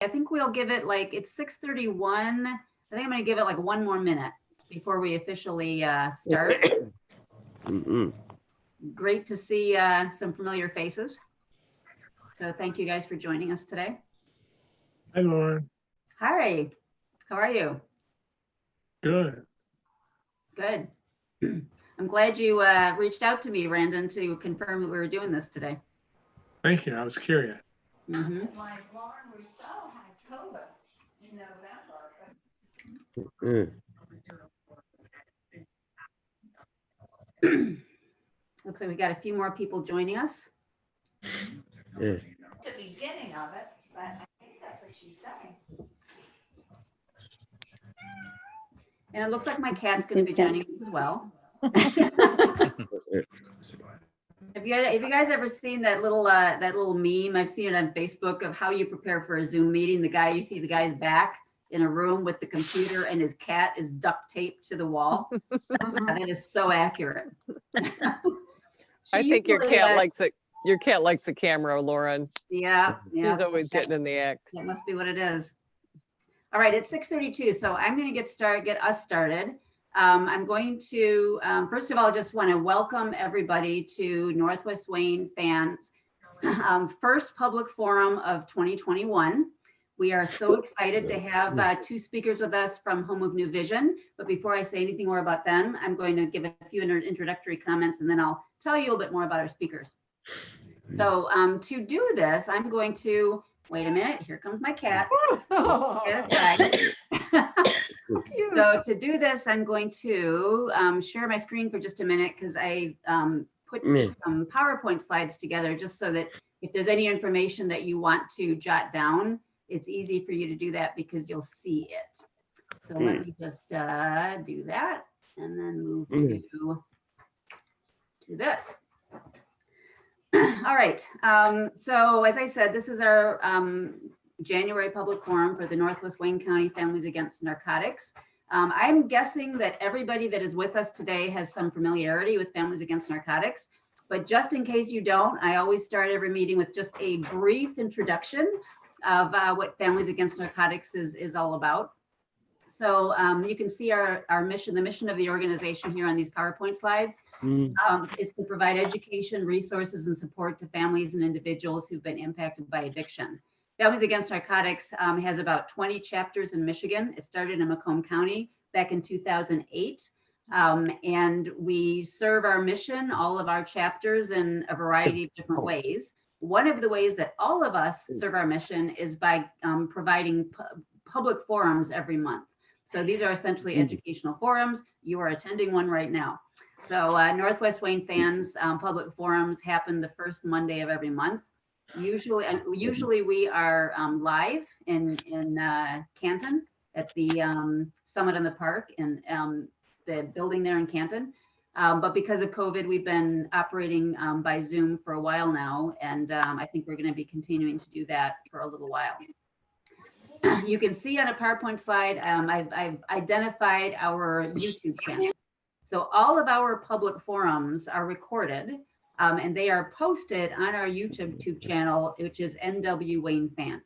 I think we'll give it like, it's 6:31. I think I'm going to give it like one more minute before we officially start. Great to see some familiar faces. So thank you guys for joining us today. Hi, Lauren. Hi, how are you? Good. Good. I'm glad you reached out to me, Randon, to confirm that we were doing this today. Thank you. I was curious. Mm-hmm. Like Lauren Rousseau had COVID in November. Looks like we got a few more people joining us. It's the beginning of it, but I think that's what she's saying. And it looks like my cat's going to be joining us as well. Have you guys ever seen that little meme? I've seen it on Facebook of how you prepare for a Zoom meeting. You see the guy's back in a room with the computer and his cat is duct taped to the wall. That is so accurate. I think your cat likes it. Your cat likes the camera, Lauren. Yeah. She's always getting in the act. That must be what it is. All right, it's 6:32, so I'm going to get us started. I'm going to, first of all, just want to welcome everybody to Northwest Wayne Fans' first public forum of 2021. We are so excited to have two speakers with us from Home of New Vision. But before I say anything more about them, I'm going to give a few introductory comments, and then I'll tell you a little bit more about our speakers. So to do this, I'm going to, wait a minute, here comes my cat. So to do this, I'm going to share my screen for just a minute because I put some PowerPoint slides together just so that if there's any information that you want to jot down, it's easy for you to do that because you'll see it. So let me just do that and then move to this. All right. So as I said, this is our January public forum for the Northwest Wayne County Families Against Narcotics. I'm guessing that everybody that is with us today has some familiarity with Families Against Narcotics, but just in case you don't, I always start every meeting with just a brief introduction of what Families Against Narcotics is all about. So you can see our mission, the mission of the organization here on these PowerPoint slides is to provide education, resources, and support to families and individuals who've been impacted by addiction. Families Against Narcotics has about 20 chapters in Michigan. It started in Macomb County back in 2008. And we serve our mission, all of our chapters, in a variety of different ways. One of the ways that all of us serve our mission is by providing public forums every month. So these are essentially educational forums. You are attending one right now. So Northwest Wayne Fans public forums happen the first Monday of every month. Usually we are live in Canton at the Summit in the Park and the building there in Canton. But because of COVID, we've been operating by Zoom for a while now. And I think we're going to be continuing to do that for a little while. You can see on a PowerPoint slide, I've identified our YouTube channel. So all of our public forums are recorded and they are posted on our YouTube channel, which is NW Wayne Fan.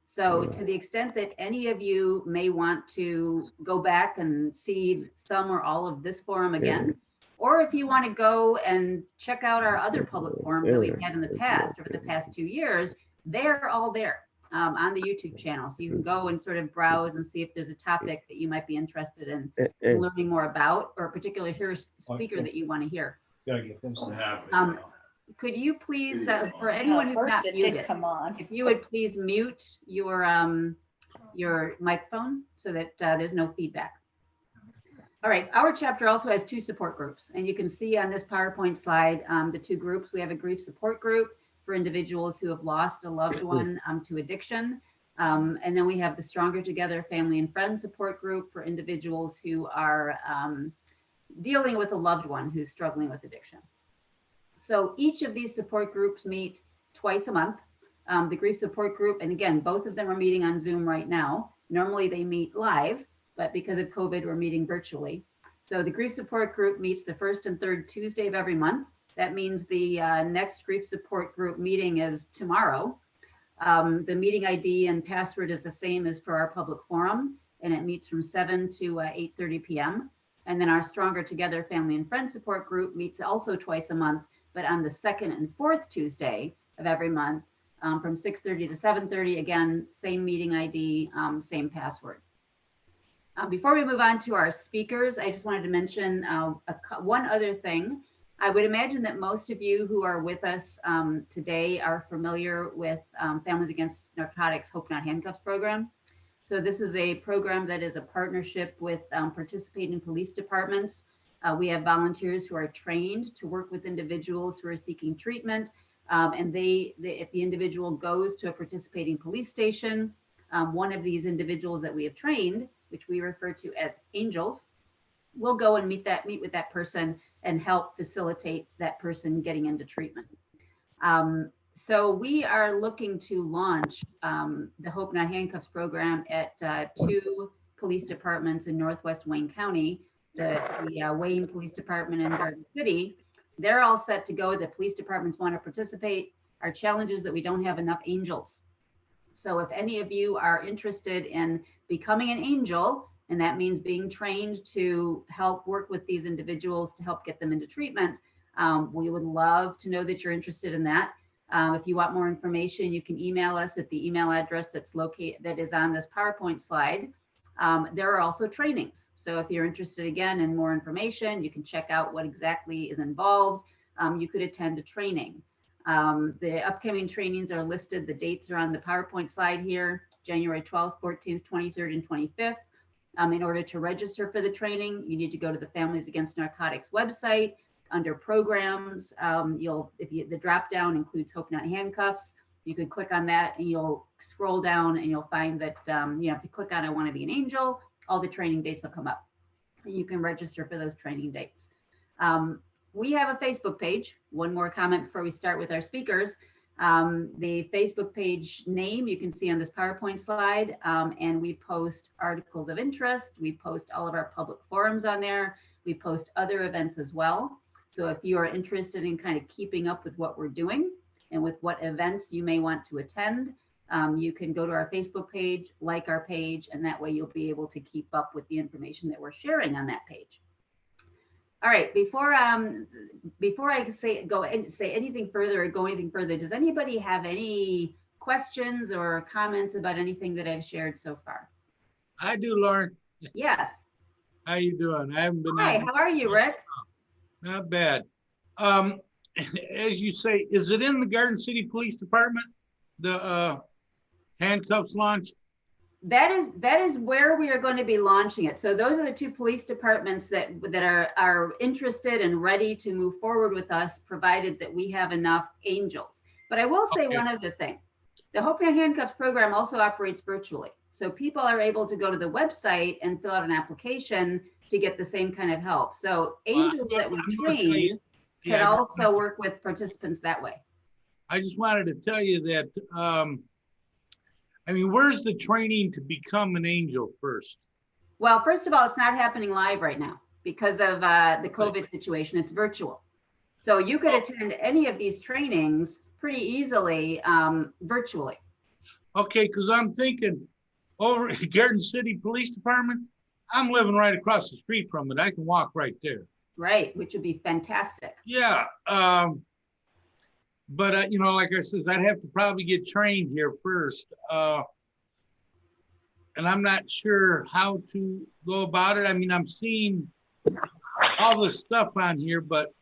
So to the extent that any of you may want to go back and see some or all of this forum again, or if you want to go and check out our other public forums that we've had in the past, over the past 2 years, they're all there on the YouTube channel. So you can go and sort of browse and see if there's a topic that you might be interested in learning more about, or a particular speaker that you want to hear. Could you please, for anyone who's not muted, if you would please mute your microphone so that there's no feedback. All right, our chapter also has 2 support groups, and you can see on this PowerPoint slide the 2 groups. We have a grief support group for individuals who have lost a loved one to addiction. And then we have the Stronger Together Family and Friends support group for individuals who are dealing with a loved one who's struggling with addiction. So each of these support groups meet twice a month. The grief support group, and again, both of them are meeting on Zoom right now. Normally they meet live, but because of COVID, we're meeting virtually. So the grief support group meets the first and third Tuesday of every month. That means the next grief support group meeting is tomorrow. The meeting ID and password is the same as for our public forum, and it meets from 7 to 8:30 p.m. And then our Stronger Together Family and Friend Support Group meets also twice a month, but on the second and fourth Tuesday of every month from 6:30 to 7:30. Again, same meeting ID, same password. Before we move on to our speakers, I just wanted to mention one other thing. I would imagine that most of you who are with us today are familiar with Families Against Narcotics Hope Not Handcuffs program. So this is a program that is a partnership with participating police departments. We have volunteers who are trained to work with individuals who are seeking treatment. And if the individual goes to a participating police station, one of these individuals that we have trained, which we refer to as angels, will go and meet with that person and help facilitate that person getting into treatment. So we are looking to launch the Hope Not Handcuffs program at 2 police departments in Northwest Wayne County, the Wayne Police Department and Garden City. They're all set to go. The police departments want to participate. Our challenge is that we don't have enough angels. So if any of you are interested in becoming an angel, and that means being trained to help work with these individuals to help get them into treatment, we would love to know that you're interested in that. If you want more information, you can email us at the email address that is on this PowerPoint slide. There are also trainings. So if you're interested again in more information, you can check out what exactly is involved. You could attend a training. The upcoming trainings are listed. The dates are on the PowerPoint slide here, January 12th, 14th, 23rd, and 25th. In order to register for the training, you need to go to the Families Against Narcotics website. Under programs, the drop down includes Hope Not Handcuffs. You can click on that and you'll scroll down and you'll find that, if you click on I want to be an angel, all the training dates will come up. And you can register for those training dates. We have a Facebook page. One more comment before we start with our speakers. The Facebook page name you can see on this PowerPoint slide, and we post articles of interest. We post all of our public forums on there. We post other events as well. So if you are interested in kind of keeping up with what we're doing and with what events you may want to attend, you can go to our Facebook page, like our page, and that way you'll be able to keep up with the information that we're sharing on that page. All right, before I go anything further, does anybody have any questions or comments about anything that I've shared so far? I do, Lauren. Yes. How you doing? I haven't been. Hi, how are you, Rick? Not bad. As you say, is it in the Garden City Police Department, the handcuffs launch? That is where we are going to be launching it. So those are the 2 police departments that are interested and ready to move forward with us, provided that we have enough angels. But I will say one other thing. The Hope Not Handcuffs program also operates virtually. So people are able to go to the website and fill out an application to get the same kind of help. So angels that we train can also work with participants that way. I just wanted to tell you that, where's the training to become an angel first? Well, first of all, it's not happening live right now because of the COVID situation. It's virtual. So you could attend any of these trainings pretty easily virtually. Okay, because I'm thinking over at Garden City Police Department, I'm living right across the street from it. I can walk right there. Right, which would be fantastic. Yeah. But, like I said, I'd have to probably get trained here first. And I'm not sure how to go about it. I'm seeing all this stuff on here, but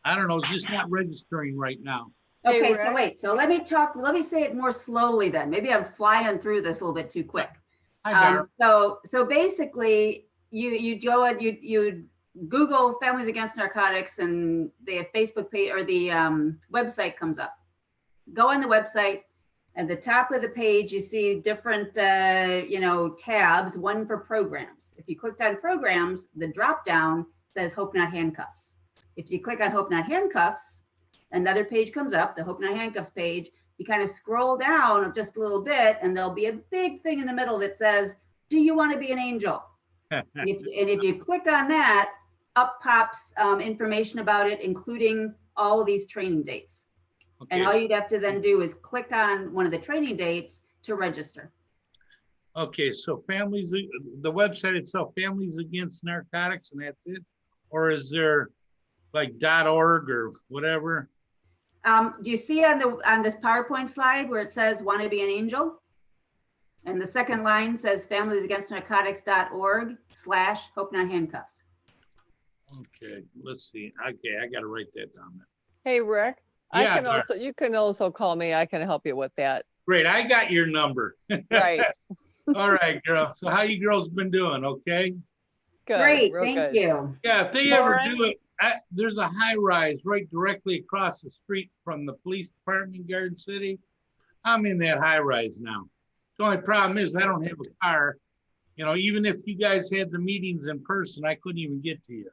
I don't know, it's just not registering right now. Okay, so wait, so let me say it more slowly then. Maybe I'm flying through this a little bit too quick. So basically you go and you Google Families Against Narcotics and the Facebook page or the website comes up. Go on the website. At the top of the page, you see different, tabs, one for programs. If you clicked on programs, the drop down says Hope Not Handcuffs. If you click on Hope Not Handcuffs, another page comes up, the Hope Not Handcuffs page. You kind of scroll down just a little bit and there'll be a big thing in the middle that says, do you want to be an angel? and if you click on that, up pops information about it, including all of these training dates. And all Okay, you'd have to then do is click on one of the training dates to register. okay, so families, the website itself, Families Against Narcotics, and that's it? Or is there like .org or whatever? Do you see on this PowerPoint slide where it says "Want to be an angel"? And the second line says familiesagainstnarcotics.org/hope not handcuffs. Okay, let's see. Okay, I gotta write that down. Hey, Rick, Yeah, Laura. you can also call me. I can help you with that. Great, I got your number. Right. All right, girl. So how you girls been doing? Okay. Good. Great, real thank good. you. Yeah, if they Lauren? ever do it, there's a high rise right directly across the street from the police department in Garden City. I'm in that high rise now. The only problem is I don't have a car. You know, even if you guys had the meetings in person, I couldn't even get to you.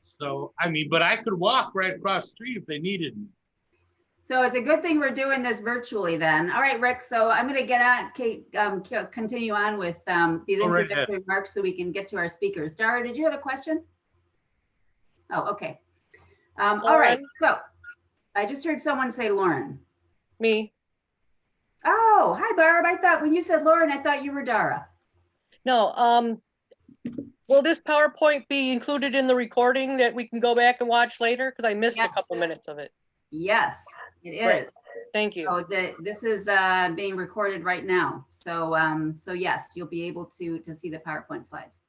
So, I mean, but I could walk right across the street if they needed me. So it's a good thing we're doing this virtually then. All right, Rick, so I'm going to get on, continue on with these Go right introductory remarks so we can get to our speakers. Dara, did you have a question? Oh, okay. All right, Lauren? so I just heard someone say Lauren. Me. Oh, hi, Barb. I thought when you said Lauren, I thought you were Dara. No, will this PowerPoint be included in the recording that we can go back and watch later? Because I missed Yes. a couple minutes of it. Yes, it is. Great. Thank you. So this is being recorded right now. So so yes, you'll be able to see the PowerPoint slides.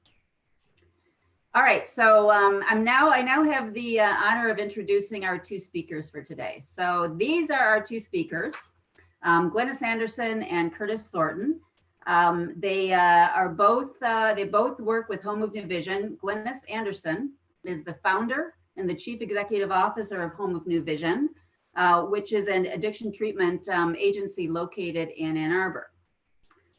All right, so I now have the honor of introducing our two speakers for today. So these are our two speakers, Glenna Sanderson and Curtis Thornton. They both work with Home of New Vision. Glynis Anderson is the founder and the chief executive officer of Home of New Vision, which is an addiction treatment agency located in Ann Arbor.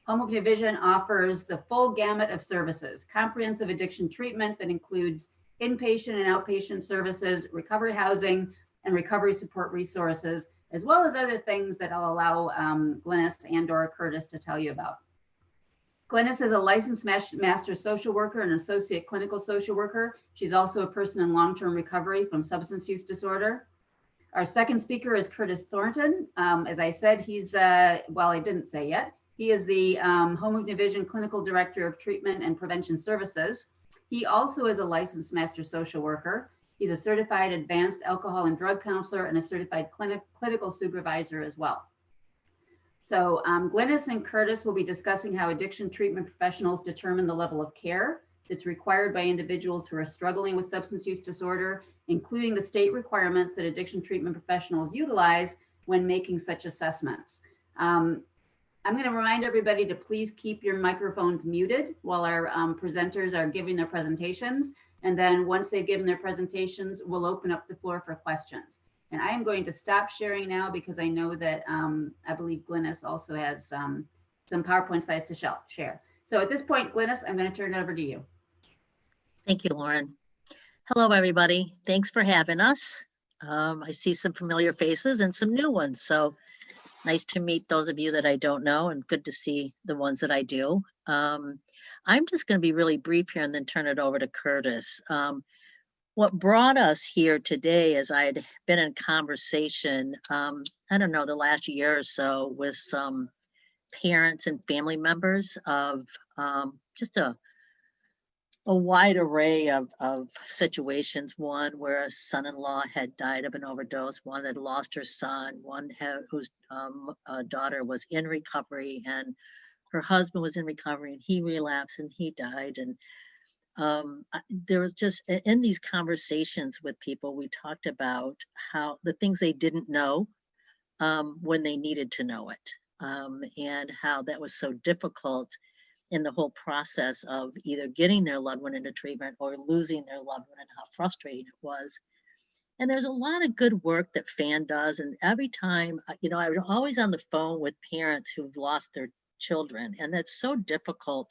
Home of New Vision offers the full gamut of services, comprehensive addiction treatment that includes inpatient and outpatient services, recovery housing, and recovery support resources, as well as other things that I'll allow Glynis and/or Curtis to tell you about. Glynis is a licensed master social worker and associate clinical social worker. She's also a person in long-term recovery from substance use disorder. Our second speaker is Curtis Thornton. As I said, he's, well, I didn't say yet, he is the Home of New Vision Clinical Director of Treatment and Prevention Services. He also is a licensed master social worker. He's a certified advanced alcohol and drug counselor and a certified clinical supervisor as well. So Glynis and Curtis will be discussing how addiction treatment professionals determine the level of care that's required by individuals who are struggling with substance use disorder, including the state requirements that addiction treatment professionals utilize when making such assessments. I'm going to remind everybody to please keep your microphones muted while our presenters are giving their presentations. And then once they've given their presentations, we'll open up the floor for questions. And I am going to stop sharing now because I know that I believe Glynis also has some PowerPoint slides to share. So at this point, Glynis, I'm going to turn it over to you. Thank you, Lauren. Hello, everybody. Thanks for having us. I see some familiar faces and some new ones. So nice to meet those of you that I don't know and good to see the ones that I do. I'm just going to be really brief here and then turn it over to Curtis. What brought us here today is I had been in conversation, I don't know, the last year or so with some parents and family members of just a wide array of situations. One where a son-in-law had died of an overdose, one that lost her son, one whose daughter was in recovery and her husband was in recovery and he relapsed and he died. And there was just, in these conversations with people, we talked about how the things they didn't know when they needed to know it, and how that was so difficult in the whole process of either getting their loved one into treatment or losing their loved one, and how frustrating it was. And there's a lot of good work that FAN does. And every time, you know, I'm always on the phone with parents who've lost their children, and that's so difficult.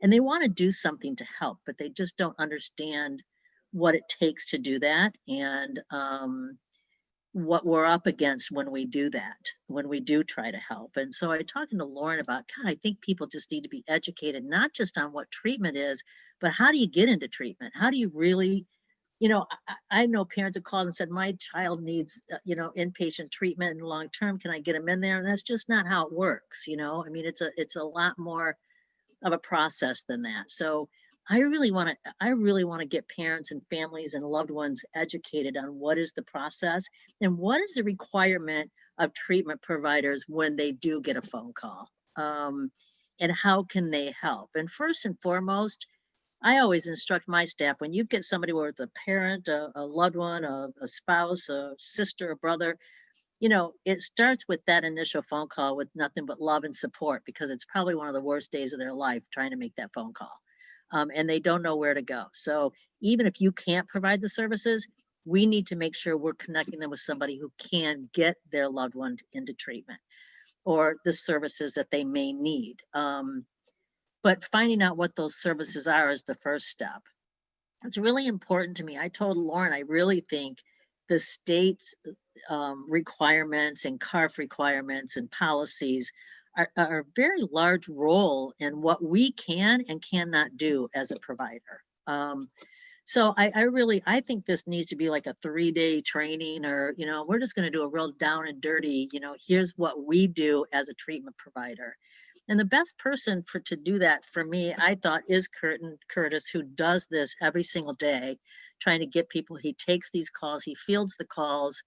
And they want to do something to help, but they just don't understand what it takes to do that, and what we're up against when we do that, when we do try to help. And so I talking to Lauren about, God, I think people just need to be educated, not just on what treatment is, but how do you get into treatment? How do you really I know parents have called and said, my child needs, inpatient treatment and long-term, can I get them in there? And that's just not how it works, I mean, it's a lot more of a process than that. So I really want to get parents and families and loved ones educated on what is the process and what is the requirement of treatment providers when they do get a phone call, and how can they help? And first and foremost, I always instruct my staff, when you get somebody where it's a parent, a loved one, a spouse, a sister, a brother, it starts with that initial phone call with nothing but love and support, because it's probably one of the worst days of their life trying to make that phone call. And they don't know where to go. So even if you can't provide the services, we need to make sure we're connecting them with somebody who can get their loved one into treatment or the services that they may need. But finding out what those services are is the first step. It's really important to me. I told Lauren, I really think the state's requirements and CARF requirements and policies are a very large role in what we can and cannot do as a provider. So I think this needs to be like a 3-day training, or, we're just going to do a real down and dirty, here's what we do as a treatment provider. And the best person to do that for me, I thought, is Curtis, who does this every single day, trying to get people. He takes these calls, he fields the calls,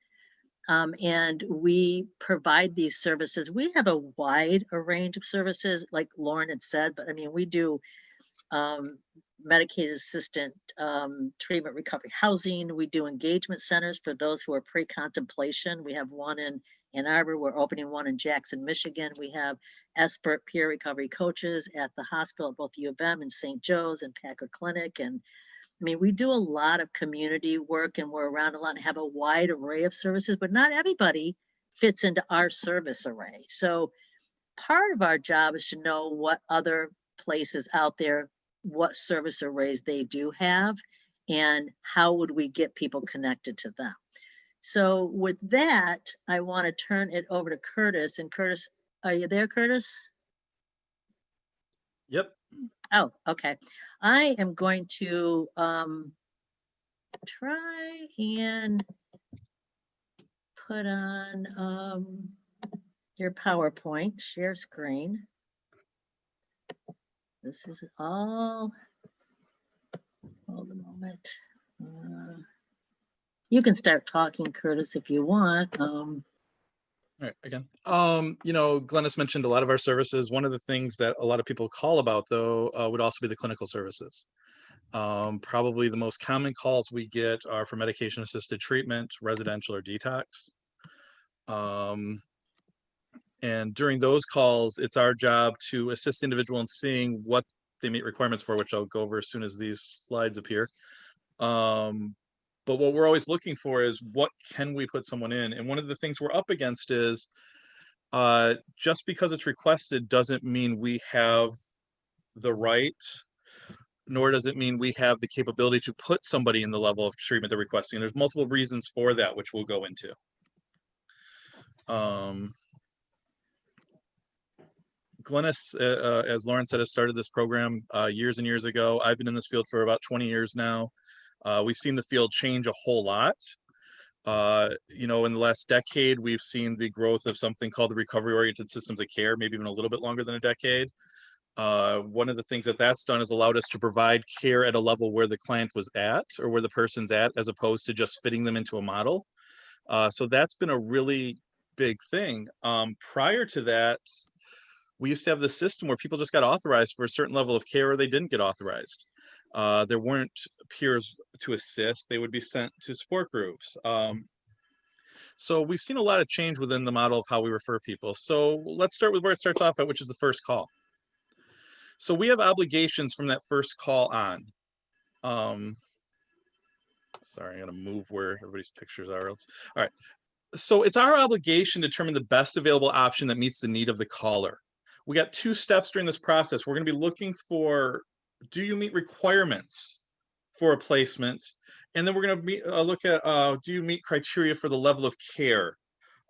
and we provide these services. We have a wide range of services, like Lauren had said, but I mean, we do Medicaid assistant treatment recovery housing. We do engagement centers for those who are pre-contemplation. We have one in Ann Arbor. We're opening one in Jackson, Michigan. We have expert peer recovery coaches at the hospital at both U of M and St. Joe's and Packard Clinic. And I mean, we do a lot of community work, and we're around a lot and have a wide array of services, but not everybody fits into our service array. So part of our job is to know what other places out there, what service arrays they do have, and how would we get people connected to them. So with that, I want to turn it over to Curtis. And Curtis, are you there, Curtis? Yep. Oh, okay. I am going to try and put on your PowerPoint, share screen. This is all, hold a moment. You can start talking, Curtis, if you want. All right, again. Glynis mentioned a lot of our services. One of the things that a lot of people call about, though, would also be the clinical services. Probably the most common calls we get are for medication-assisted treatment, residential, or detox. And during those calls, it's our job to assist the individual in seeing what they meet requirements for, which I'll go over as soon as these slides appear. But what we're always looking for is, what can we put someone in? And one of the things we're up against is, just because it's requested doesn't mean we have the right, nor does it mean we have the capability to put somebody in the level of treatment they're requesting. And there's multiple reasons for that, which we'll go into. Glynis, as Lauren said, has started this program years and years ago. I've been in this field for about 20 years now. We've seen the field change a whole lot. In the last decade, we've seen the growth of something called the recovery-oriented systems of care, maybe even a little bit longer than a decade. One of the things that's done is allowed us to provide care at a level where the client was at, or where the person's at, as opposed to just fitting them into a model. So that's been a really big thing. Prior to that, we used to have this system where people just got authorized for a certain level of care, or they didn't get authorized. There weren't peers to assist. They would be sent to support groups. So we've seen a lot of change within the model of how we refer people. So let's start with where it starts off at, which is the first call. So we have obligations from that first call on. Sorry, I gotta move where everybody's pictures are else. All right. So it's our obligation to determine the best available option that meets the need of the caller. We got 2 steps during this process. We're going to be looking for, do you meet requirements for a placement? And then we're going to look at, do you meet criteria for the level of care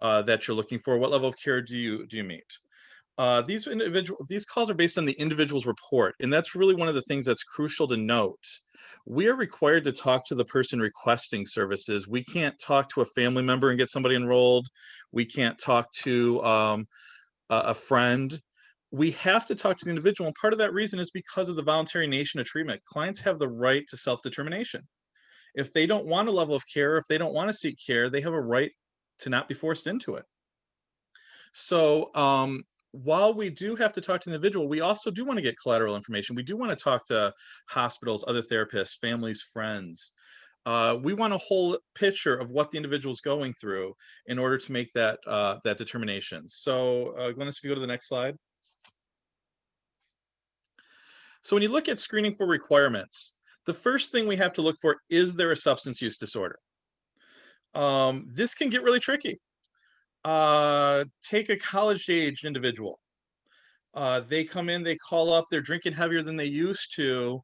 that you're looking for? What level of care do you meet? These calls are based on the individual's report, and that's really one of the things that's crucial to note. We are required to talk to the person requesting services. We can't talk to a family member and get somebody enrolled. We can't talk to a friend. We have to talk to the individual, and part of that reason is because of the voluntary nature of treatment. Clients have the right to self-determination. If they don't want a level of care, if they don't want to seek care, they have a right to not be forced into it. So while we do have to talk to the individual, we also do want to get collateral information. We do want to talk to hospitals, other therapists, families, friends. We want a whole picture of what the individual is going through in order to make that that determination. So Glynis, if you go to the next slide. So when you look at screening for requirements, the first thing we have to look for, is there a substance use disorder? This can get really tricky. Take a college-aged individual. They come in, they call up, they're drinking heavier than they used to.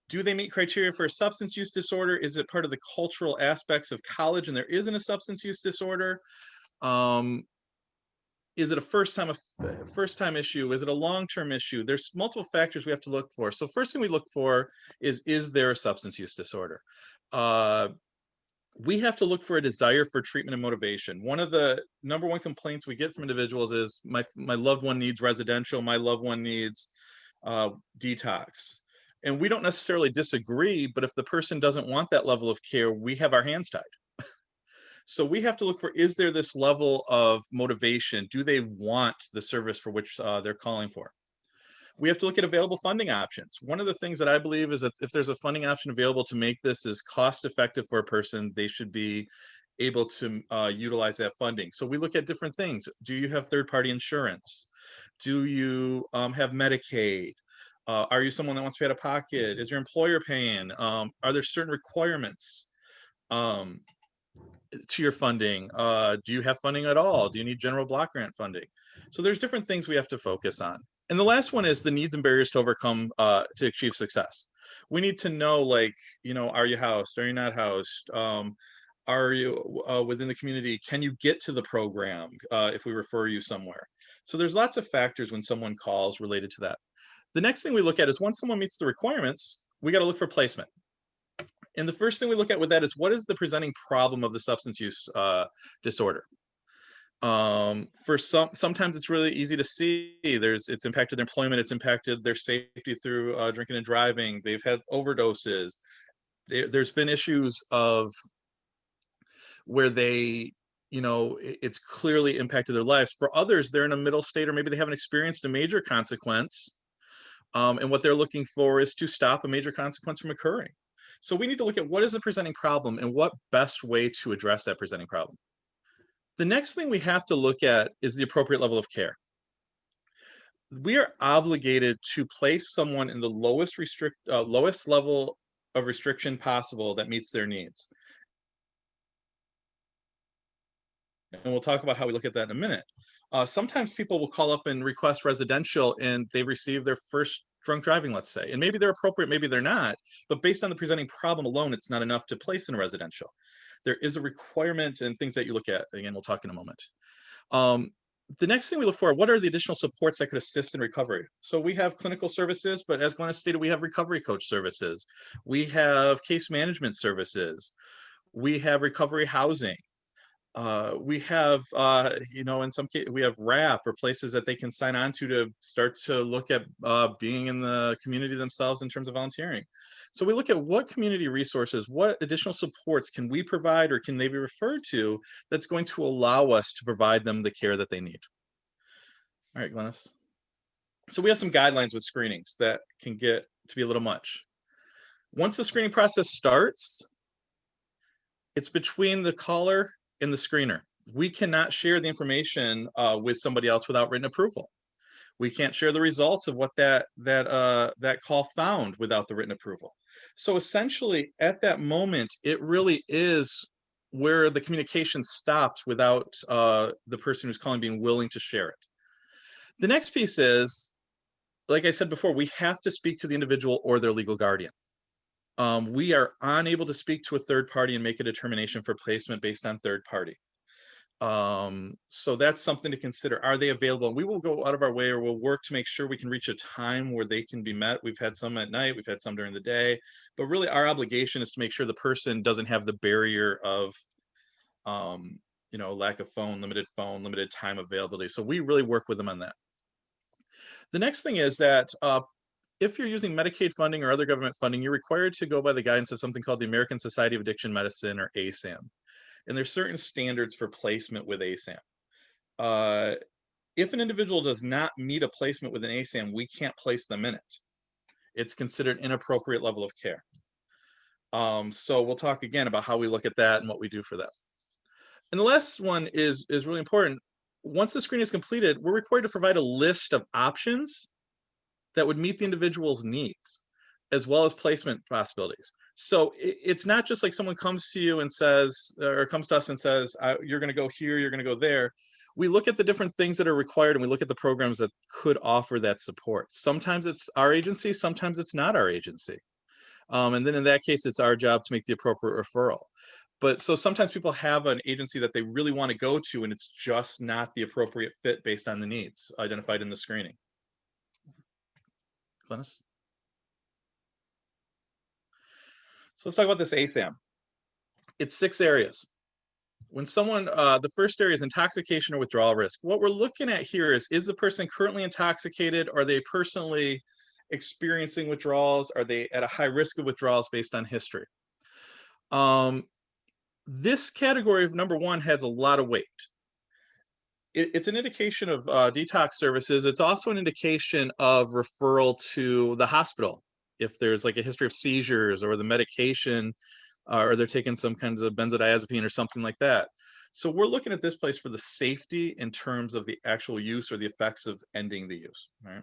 Do they meet criteria for a substance use disorder? Is it part of the cultural aspects of college and there isn't a substance use disorder? Is it a first-time issue? Is it a long-term issue? There's multiple factors we have to look for. So first thing we look for is there a substance use disorder? We have to look for a desire for treatment and motivation. One of the number one complaints we get from individuals is my loved one needs residential, my loved one needs detox. And we don't necessarily disagree, but if the person doesn't want that level of care, we have our hands tied. So we have to look for, is there this level of motivation? Do they want the service for which they're calling for? We have to look at available funding options. One of the things that I believe is that if there's a funding option available to make this as cost effective for a person, they should be able to utilize that funding. So we look at different things. Do you have third-party insurance? Do you have Medicaid? Are you someone that wants to pay out of pocket? Is your employer paying? Are there certain requirements to your funding? Do you have funding at all? Do you need general block grant funding? So there's different things we have to focus on. And the last one is the needs and barriers to overcome to achieve success. We need to know, like, you know, are you housed? Are you not housed? Are you within the community? Can you get to the program if we refer you somewhere? So there's lots of factors when someone calls related to that. The next thing we look at is once someone meets the requirements, we got to look for placement. And the first thing we look at with that is, what is the presenting problem of the substance use disorder? For sometimes it's really easy to see. It's impacted their employment, it's impacted their safety through drinking and driving. They've had overdoses. There's been issues of where they, you know, it's clearly impacted their lives. For others, they're in a middle state, or maybe they haven't experienced a major consequence. And what they're looking for is to stop a major consequence from occurring. So we need to look at what is the presenting problem and what best way to address that presenting problem. The next thing we have to look at is the appropriate level of care. We are obligated to place someone in the lowest level of restriction possible that meets their needs. And we'll talk about how we look at that in a minute. Sometimes people will call up and request residential and they receive their first drunk driving, let's say, and maybe they're appropriate, maybe they're not, but based on the presenting problem alone, it's not enough to place in a residential. There is a requirement and things that you look at. Again, we'll talk in a moment. The next thing we look for, what are the additional supports that could assist in recovery? So we have clinical services, but as Glenna stated, we have recovery coach services. We have case management services. We have recovery housing. We have, you know, in some cases, we have RAP, or places that they can sign on to start to look at being in the community themselves in terms of volunteering. So we look at what community resources, what additional supports can we provide, or can they be referred to, that's going to allow us to provide them the care that they need. All right, Glynis. So we have some guidelines with screenings that can get to be a little much. Once the screening process starts, it's between the caller and the screener. We cannot share the information with somebody else without written approval. We can't share the results of what that call found without the written approval. So essentially, at that moment, it really is where the communication stops without the person who's calling being willing to share it. The next piece is, like I said before, we have to speak to the individual or their legal guardian. We are unable to speak to a third party and make a determination for placement based on third party. So that's something to consider. Are they available? And we will go out of our way, or we'll work to make sure we can reach a time where they can be met. We've had some at night, we've had some during the day, but really our obligation is to make sure the person doesn't have the barrier of, lack of phone, limited time availability. So we really work with them on that. The next thing is that if you're using Medicaid funding or other government funding, you're required to go by the guidance of something called the American Society of Addiction Medicine, or ASAM. And there's certain standards for placement with ASAM. If an individual does not meet a placement with an ASAM, we can't place them in it. It's considered inappropriate level of care. So we'll talk again about how we look at that and what we do for that. And the last one is really important. Once the screening is completed, we're required to provide a list of options that would meet the individual's needs, as well as placement possibilities. So it's not just like someone comes to you and says, or comes to us and says, you're going to go here, you're going to go there. We look at the different things that are required, and we look at the programs that could offer that support. Sometimes it's our agency, sometimes it's not our agency. And then in that case, it's our job to make the appropriate referral. But so sometimes people have an agency that they really want to go to, and it's just not the appropriate fit based on the needs identified in the screening. Glynis? So let's talk about this ASAM. It's 6 areas. When someone, the first area is intoxication or withdrawal risk. What we're looking at here is the person currently intoxicated? Are they personally experiencing withdrawals? Are they at a high risk of withdrawals based on history? This category of number 1 has a lot of weight. It's an indication of detox services. It's also an indication of referral to the hospital if there's like a history of seizures or the medication, or they're taking some kinds of benzodiazepine or something like that. So we're looking at this place for the safety in terms of the actual use or the effects of ending the use. Right?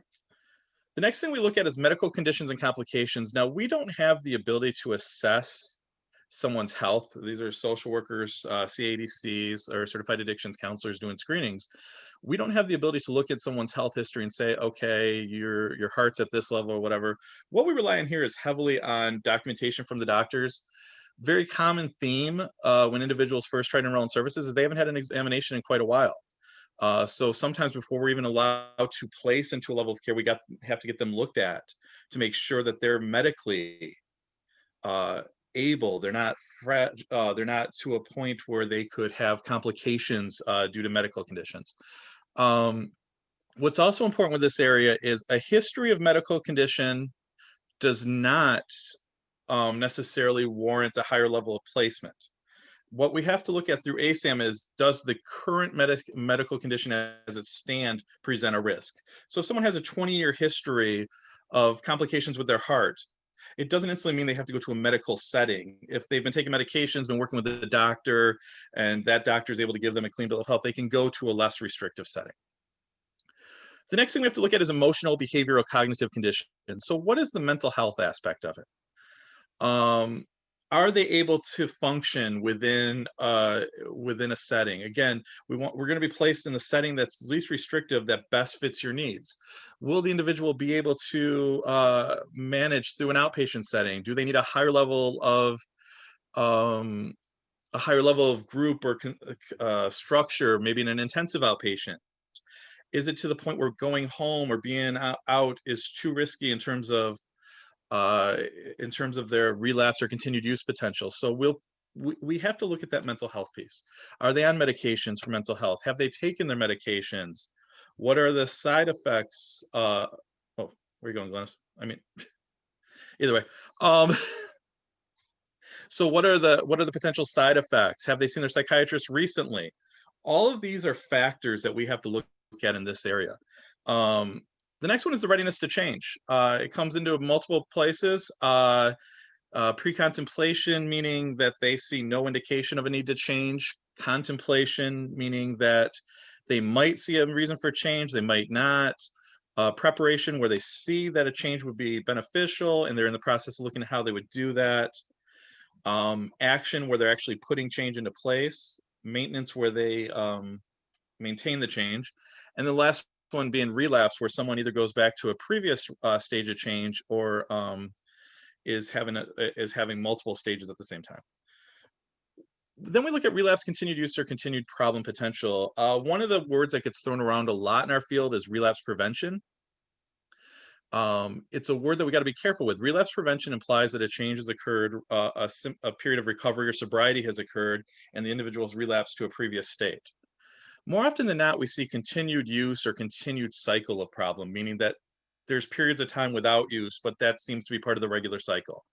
The next thing we look at is medical conditions and complications. Now, we don't have the ability to assess someone's health. These are social workers, CADCs, or certified addictions counselors doing screenings. We don't have the ability to look at someone's health history and say, okay, your heart's at this level or whatever. What we rely on here is heavily on documentation from the doctors. Very common theme when individuals first try to enroll in services is they haven't had an examination in quite a while. So sometimes before we're even allowed to place into a level of care, we have to get them looked at to make sure that they're medically able. They're not to a point where they could have complications due to medical conditions. What's also important with this area is a history of medical condition does not necessarily warrant a higher level of placement. What we have to look at through ASAM is, does the current medical condition as it stands present a risk? So if someone has a 20-year history of complications with their heart, it doesn't instantly mean they have to go to a medical setting. If they've been taking medications, been working with the doctor, and that doctor is able to give them a clean bill of health, they can go to a less restrictive setting. The next thing we have to look at is emotional, behavioral, cognitive conditions. So what is the mental health aspect of it? Are they able to function within a setting? Again, we're going to be placed in a setting that's least restrictive, that best fits your needs. Will the individual be able to manage through an outpatient setting? Do they need a higher level of group or structure, maybe in an intensive outpatient? Is it to the point where going home or being out is too risky in terms of their relapse or continued use potential? So we have to look at that mental health piece. Are they on medications for mental health? Have they taken their medications? What are the side effects? Oh, where are you going, Glennis? I mean, either way. So what are the potential side effects? Have they seen their psychiatrist recently? All of these are factors that we have to look at in this area. The next one is the readiness to change. It comes into multiple places. Pre-contemplation, meaning that they see no indication of a need to change. Contemplation, meaning that they might see a reason for change, they might not. Preparation, where they see that a change would be beneficial and they're in the process of looking at how they would do that. Action, where they're actually putting change into place. Maintenance, where they maintain the change. And the last one being relapse, where someone either goes back to a previous stage of change or is having multiple stages at the same time. Then we look at relapse, continued use, or continued problem potential. One of the words that gets thrown around a lot in our field is relapse prevention. It's a word that we got to be careful with. Relapse prevention implies that a change has occurred, a period of recovery or sobriety has occurred, and the individual's relapsed to a previous state. More often than not, we see continued use or continued cycle of problem, meaning that there's periods of time without use, but that seems to be part of the regular cycle.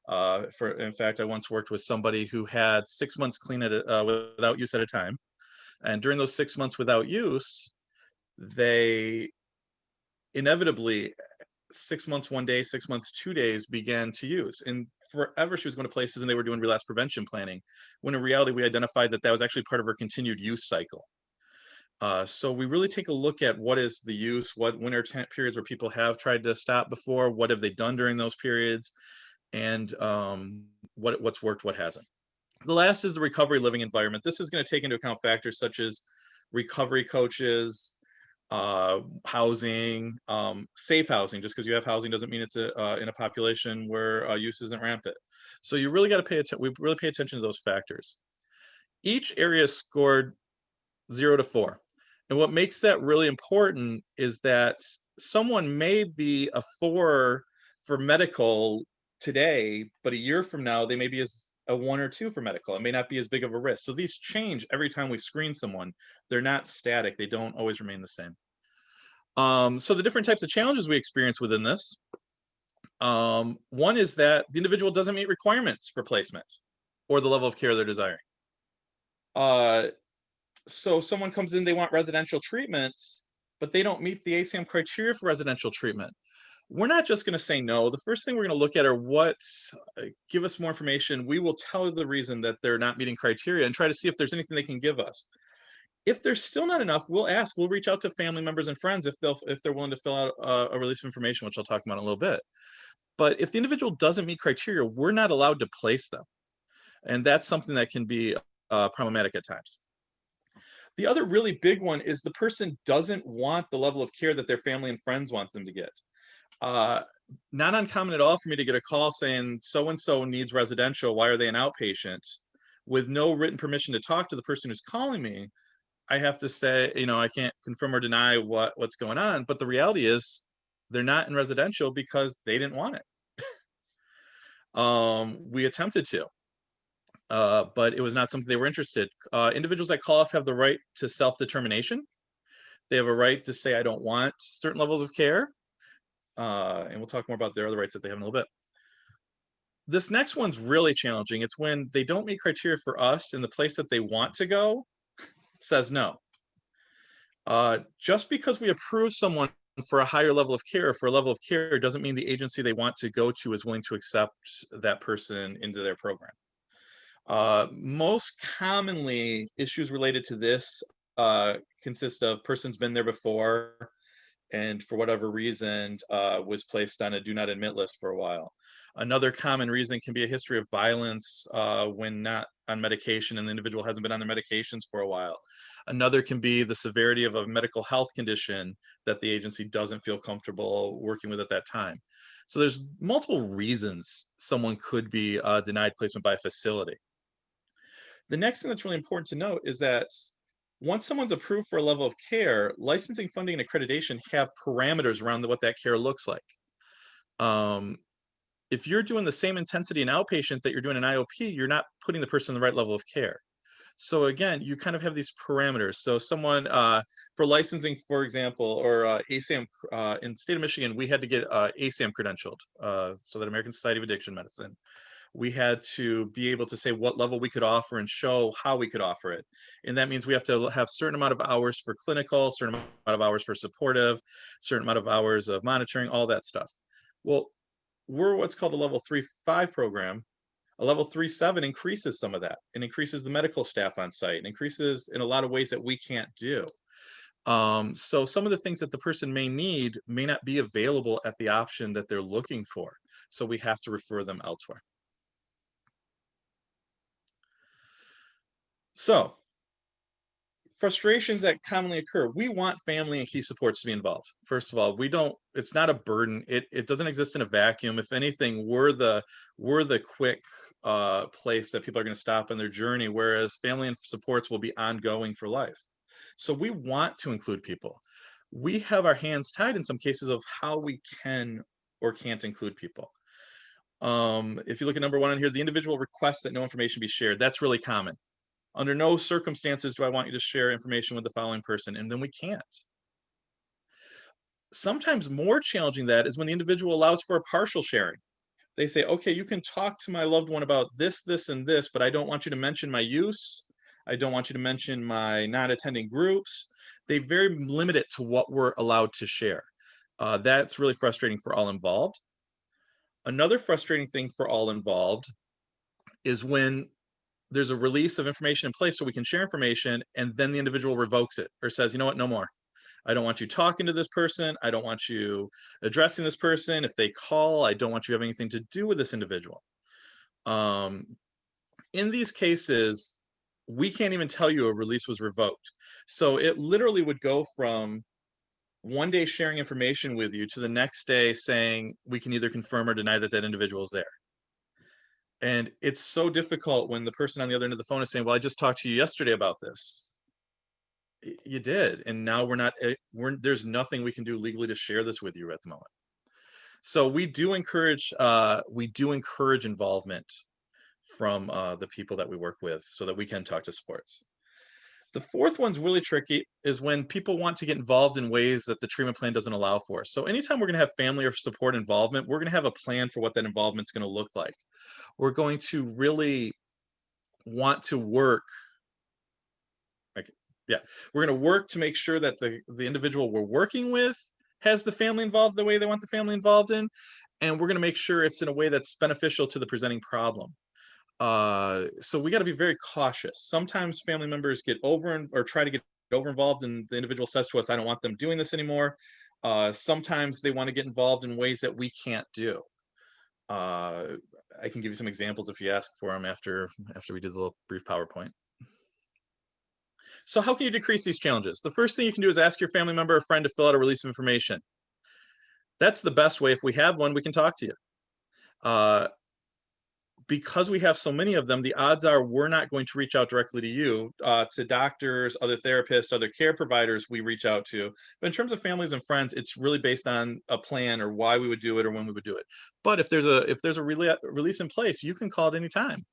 In fact, I once worked with somebody who had 6 months clean without use at a time. And during those 6 months without use, they inevitably 6 months 1 day, 6 months 2 days began to use. And forever she was going to places and they were doing relapse prevention planning, when in reality we identified that that was actually part of her continued use cycle. So we really take a look at what is the use, when are periods where people have tried to stop before, what have they done during those periods, and what's worked, what hasn't. The last is the recovery living environment. This is going to take into account factors such as recovery coaches, housing, safe housing. Just because you have housing doesn't mean it's in a population where use isn't rampant. So you really got to pay attention. We really pay attention to those factors. Each area is scored 0 to 4. And what makes that really important is that someone may be a 4 for medical today, but a year from now, they may be a 1 or 2 for medical. It may not be as big of a risk. So these change every time we screen someone. They're not static. They don't always remain the same. So the different types of challenges we experience within this. One is that the individual doesn't meet requirements for placement or the level of care they're desiring. So someone comes in, they want residential treatment, but they don't meet the ASAM criteria for residential treatment. We're not just going to say no. The first thing we're going to look at are give us more information. We will tell the reason that they're not meeting criteria and try to see if there's anything they can give us. If there's still not enough, we'll reach out to family members and friends if they're willing to fill out a release of information, which I'll talk about in a little bit. But if the individual doesn't meet criteria, we're not allowed to place them. And that's something that can be problematic at times. The other really big one is the person doesn't want the level of care that their family and friends want them to get. Not uncommon at all for me to get a call saying so-and-so needs residential. Why are they an outpatient? With no written permission to talk to the person who's calling me, I have to say, I can't confirm or deny what's going on. But the reality is they're not in residential because they didn't want it. We attempted to. But it was not something they were interested. Individuals that call us have the right to self-determination. They have a right to say, I don't want certain levels of care. And we'll talk more about their other rights that they have in a little bit. This next one's really challenging. It's when they don't meet criteria for us and the place that they want to go says no. Just because we approve someone for a higher level of care, for a level of care, doesn't mean the agency they want to go to is willing to accept that person into their program. Most commonly, issues related to this consist of person's been there before and for whatever reason was placed on a do not admit list for a while. Another common reason can be a history of violence when not on medication and the individual hasn't been on their medications for a while. Another can be the severity of a medical health condition that the agency doesn't feel comfortable working with at that time. So there's multiple reasons someone could be denied placement by a facility. The next thing that's really important to note is that once someone's approved for a level of care, licensing, funding, and accreditation have parameters around what that care looks like. If you're doing the same intensity in outpatient that you're doing in IOP, you're not putting the person in the right level of care. So again, you kind of have these parameters. So someone for licensing, for example, or ASAM, in the state of Michigan, we had to get ASAM credentialed, so that American Society of Addiction Medicine. We had to be able to say what level we could offer and show how we could offer it. And that means we have to have certain amount of hours for clinical, certain amount of hours for supportive, certain amount of hours of monitoring, all that stuff. Well, we're what's called a level 3-5 program. A level 3-7 increases some of that and increases the medical staff on site and increases in a lot of ways that we can't do. So some of the things that the person may need may not be available at the option that they're looking for. So we have to refer them elsewhere. So, frustrations that commonly occur. We want family and key supports to be involved. First of all, it's not a burden. It doesn't exist in a vacuum. If anything, we're the quick place that people are going to stop on their journey, whereas family and supports will be ongoing for life. So we want to include people. We have our hands tied in some cases of how we can or can't include people. If you look at number 1 on here, the individual requests that no information be shared. That's really common. Under no circumstances do I want you to share information with the following person, and then we can't. Sometimes more challenging that is when the individual allows for a partial sharing. They say, okay, you can talk to my loved one about this, this, and this, but I don't want you to mention my use. I don't want you to mention my not attending groups. They very limit it to what we're allowed to share. That's really frustrating for all involved. Another frustrating thing for all involved is when there's a release of information in place so we can share information, and then the individual revokes it or says, you know what, no more. I don't want you talking to this person. I don't want you addressing this person. If they call, I don't want you having anything to do with this individual. In these cases, we can't even tell you a release was revoked. So it literally would go from one day sharing information with you to the next day saying we can either confirm or deny that that individual is there. And it's so difficult when the person on the other end of the phone is saying, well, I just talked to you yesterday about this. You did. And now there's nothing we can do legally to share this with you at the moment. So we do encourage involvement from the people that we work with so that we can talk to supports. The fourth one's really tricky is when people want to get involved in ways that the treatment plan doesn't allow for. So anytime we're going to have family or support involvement, we're going to have a plan for what that involvement's going to look like. We're going to really want to work. We're going to work to make sure that the individual we're working with has the family involved the way they want the family involved in. And we're going to make sure it's in a way that's beneficial to the presenting problem. So we got to be very cautious. Sometimes family members get try to get over involved, and the individual says to us, I don't want them doing this anymore. Sometimes they want to get involved in ways that we can't do. I can give you some examples if you ask for them after we do the little brief PowerPoint. So how can you decrease these challenges? The first thing you can do is ask your family member or friend to fill out a release of information. That's the best way. If we have one, we can talk to you. Because we have so many of them, the odds are we're not going to reach out directly to you, to doctors, other therapists, other care providers we reach out to. But in terms of families and friends, it's really based on a plan or why we would do it or when we would do it. But if there's a release in place, you can call at any time.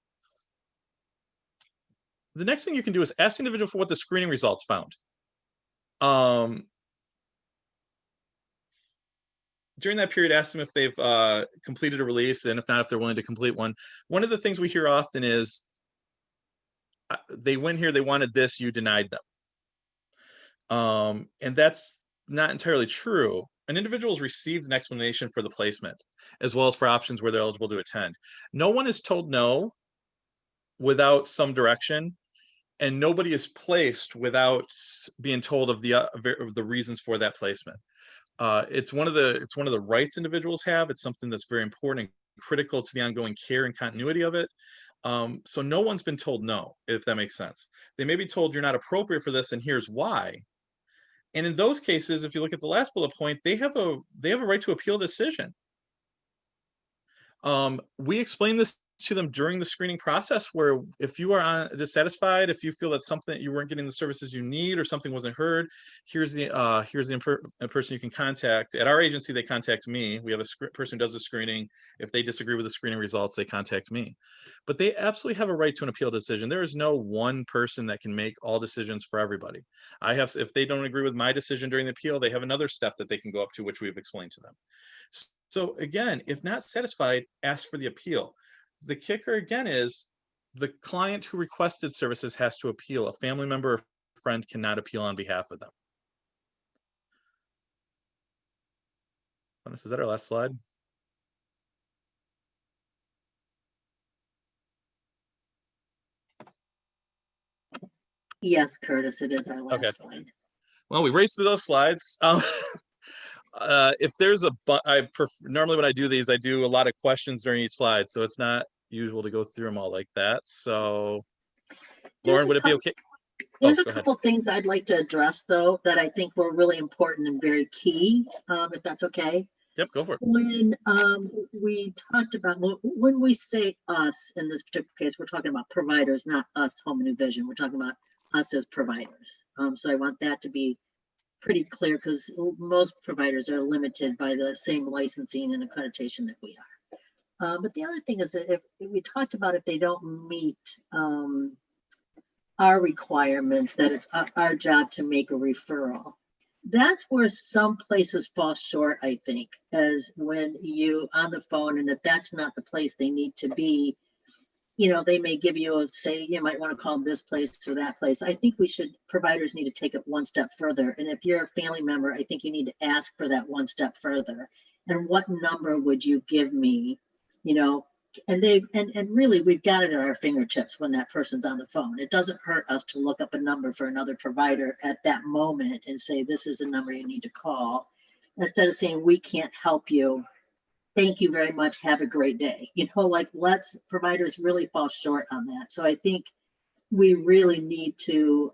The next thing you can do is ask the individual for what the screening results found. During that period, ask them if they've completed a release, and if not, if they're willing to complete one. One of the things we hear often is, they went here, they wanted this, you denied them. And that's not entirely true. An individual has received an explanation for the placement, as well as for options where they're eligible to attend. No one is told no without some direction, and nobody is placed without being told of the reasons for that placement. It's one of the rights individuals have. It's something that's very important and critical to the ongoing care and continuity of it. So no one's been told no, if that makes sense. They may be told you're not appropriate for this, and here's why. And in those cases, if you look at the last bullet point, they have a right to appeal the decision. We explain this to them during the screening process, where if you are dissatisfied, if you feel that something you weren't getting the services you need or something wasn't heard, here's the person you can contact. At our agency, they contact me. We have a person who does the screening. If they disagree with the screening results, they contact me. But they absolutely have a right to an appeal decision. There is no one person that can make all decisions for everybody. If they don't agree with my decision during the appeal, they have another step that they can go up to, which we've explained to them. So again, if not satisfied, ask for the appeal. The kicker again is the client who requested services has to appeal. A family member or friend cannot appeal on behalf of them. Is that our last slide? Yes, Curtis, it is our last slide. Well, we raced through those slides. If there's normally when I do these, I do a lot of questions during each slide, so it's not usual to go through them all like that. So, Lauren, would it be okay? There's a couple things I'd like to address, though, that I think were really important and very key, if that's okay. Yep, go for it. When we talked about, when we say us in this particular case, we're talking about providers, not us, Home and New Vision. We're talking about us as providers. So I want that to be pretty clear, because most providers are limited by the same licensing and accreditation that we are. But the other thing is that if we talked about, if they don't meet our requirements, that it's our job to make a referral. That's where some places fall short, I think, as when you on the phone, and if that's not the place they need to be, you know, they may give you a, say, you might want to call this place or that place. I think providers need to take it one step further. And if you're a family member, I think you need to ask for that one step further. And what number would you give me? You know, and really, we've got it at our fingertips when that person's on the phone. It doesn't hurt us to look up a number for another provider at that moment and say, this is the number you need to call, instead of saying, we can't help you. Thank you very much. Have a great day. You know, like, providers really fall short on that. So I think we really need to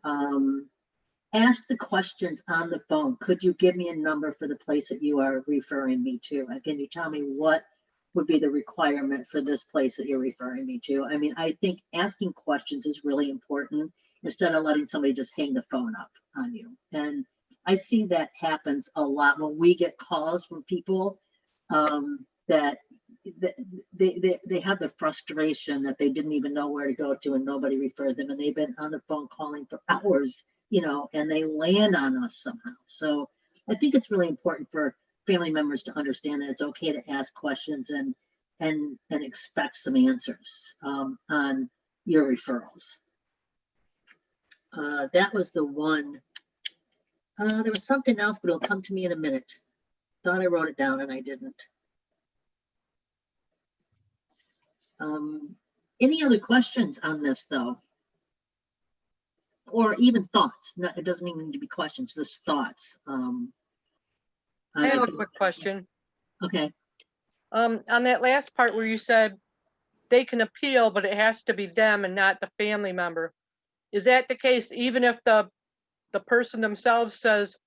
ask the questions on the phone. Could you give me a number for the place that you are referring me to? And can you tell me what would be the requirement for this place that you're referring me to? I mean, I think asking questions is really important, instead of letting somebody just hang the phone up on you. And I see that happens a lot when we get calls from people that they have the frustration that they didn't even know where to go to and nobody referred them, and they've been on the phone calling for hours, you know, and they land on us somehow. So I think it's really important for family members to understand that it's okay to ask questions and expect some answers on your referrals. That was the one. There was something else, but it'll come to me in a minute. Thought I wrote it down and I didn't. Any other questions on this though? Or even thoughts? No, it doesn't even need to be questions, just thoughts. I have a quick question. Okay. On that last part where you said they can appeal, but it has to be them and not the family member. Is that the case even if the person themselves says,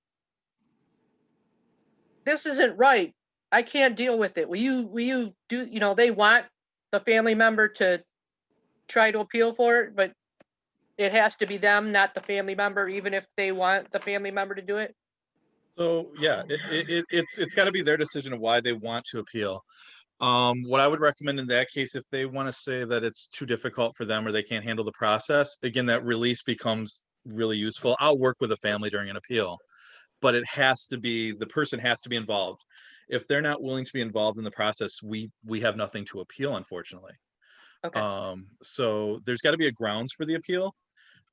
this isn't right, I can't deal with it. Will you do, you know, they want the family member to try to appeal for it, but it has to be them, not the family member, even if they want the family member to do it? So yeah, it's got to be their decision of why they want to appeal. What I would recommend in that case, if they want to say that it's too difficult for them or they can't handle the process, again, that release becomes really useful. I'll work with a family during an appeal, but it has to be, the person has to be involved. If they're not willing to be involved in the process, we have nothing to appeal, unfortunately. Okay. So there's got to be a grounds for the appeal.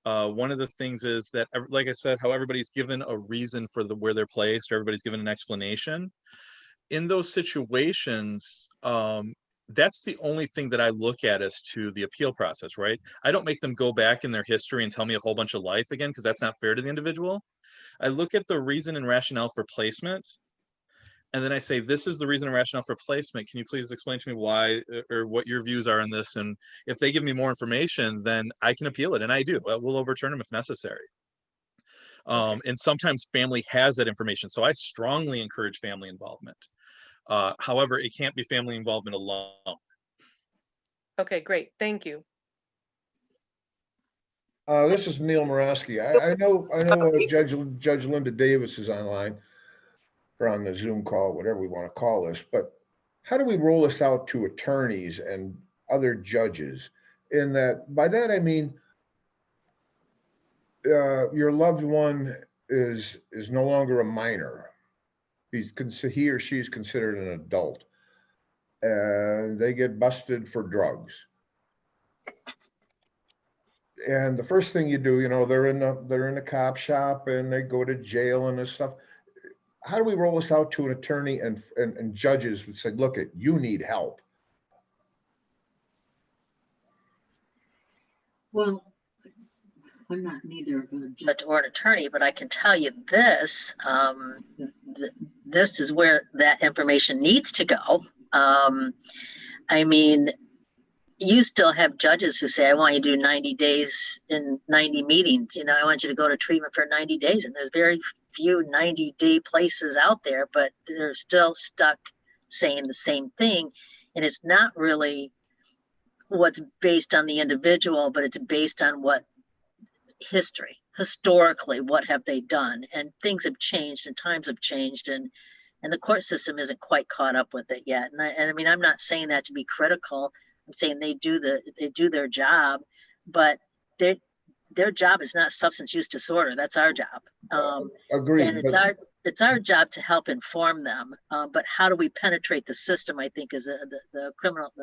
One of the things is that, like I said, how everybody's given a reason for where they're placed, or everybody's given an explanation. In those situations, that's the only thing that I look at as to the appeal process, right? I don't make them go back in their history and tell me a whole bunch of life again, because that's not fair to the individual. I look at the reason and rationale for placement, and then I say, this is the reason and rationale for placement. Can you please explain to me why, or what your views are on this? And if they give me more information, then I can appeal it, and I do. We'll overturn them if necessary. And sometimes family has that information, so I strongly encourage family involvement. However, it can't be family involvement alone. Okay, great. Thank you. This is Neil Moraski. I know Judge Linda Davis is online, or on the Zoom call, whatever we want to call this, but how do we roll this out to attorneys and other judges? In that, by that I mean, your loved one is no longer a minor. He or she is considered an adult, and they get busted for drugs. And the first thing you do, you know, they're in the cop shop and they go to jail and this stuff. How do we roll this out to an attorney and judges who say, look, you need help? Well, I'm not neither a judge or an attorney, but I can tell you this, this is where that information needs to go. I mean, you still have judges who say, I want you to do 90 days in 90 meetings. You know, I want you to go to treatment for 90 days. And there's very few 90-day places out there, but they're still stuck saying the same thing. And it's not really what's based on the individual, but it's based on what historically, what have they done? And things have changed and times have changed, and the court system isn't quite caught up with it yet. And I mean, I'm not saying that to be critical. I'm saying they do their job, but their job is not substance use disorder. That's our job. Agreed. And it's our job to help inform them. But how do we penetrate the system? I think is the criminal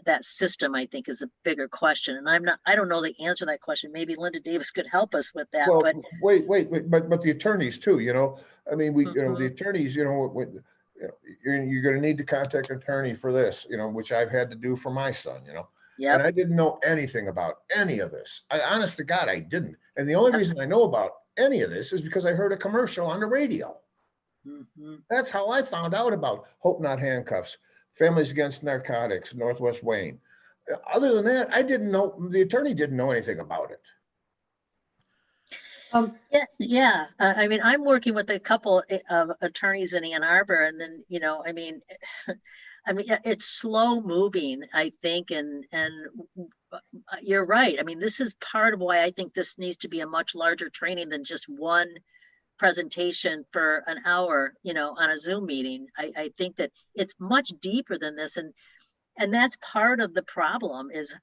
that system. I think is a bigger question. And I don't know the answer to that question. Maybe Linda Davis could help us with that. Well, but wait, but the attorneys too. You know, I mean, you know, the Mhm. attorneys. You know, you're going to need to contact an attorney for this. You know, which I've had to do for my son. You know. Yep. And I didn't know anything about any of this. Honest to God, I didn't. And the only reason I know about any of this is because I heard a commercial on the radio. Mm-hmm. That's how I found out about Hope Not Handcuffs, Families Against Narcotics, Northwest Wayne. Other than that, I didn't know, the attorney didn't know anything about it. Yeah. I mean, I'm working with a couple of attorneys in Ann Arbor, and then, you know, I mean, it's slow moving, I think, and you're right. I mean, this is part of why I think this needs to be a much larger training than just one presentation for an hour, you know, on a Zoom meeting. I think that it's much deeper than this, and that's part of the problem is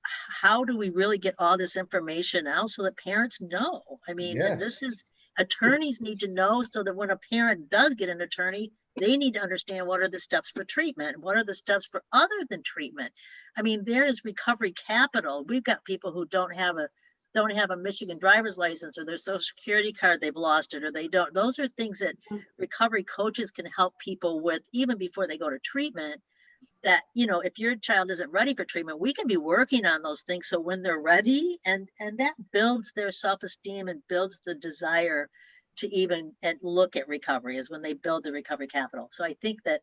how do we really get all this information out so that parents know? I mean, Yes. and this is, attorneys need to know so that when a parent does get an attorney, they need to understand what are the steps for treatment, what are the steps for other than treatment. I mean, there is recovery capital. We've got people who don't have a Michigan driver's license, or their social security card, they've lost it, or they don't. Those are things that recovery coaches can help people with even before they go to treatment. That, you know, if your child isn't ready for treatment, we can be working on those things. So when they're ready, and that builds their self-esteem and builds the desire to even look at recovery, is when they build the recovery capital. So I think that,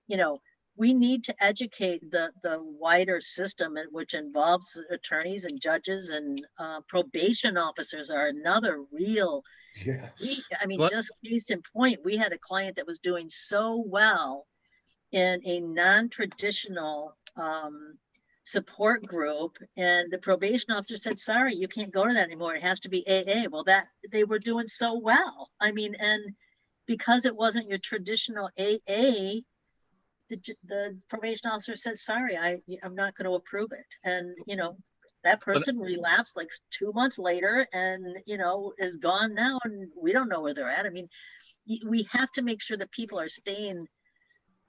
you know, we need to educate the wider system, which involves attorneys and judges, and probation officers are another real. Yes. I mean, What? just case in point, we had a client that was doing so well in a non-traditional support group, and the probation officer said, sorry, you can't go to that anymore, it has to be AA. Well, that they were doing so well. I mean, and because it wasn't your traditional AA, the probation officer said, sorry, I'm not going to approve it. And, you know, that person relapsed like 2 months later, and, you know, is gone now, and we don't know where they're at. I mean, we have to make sure that people are staying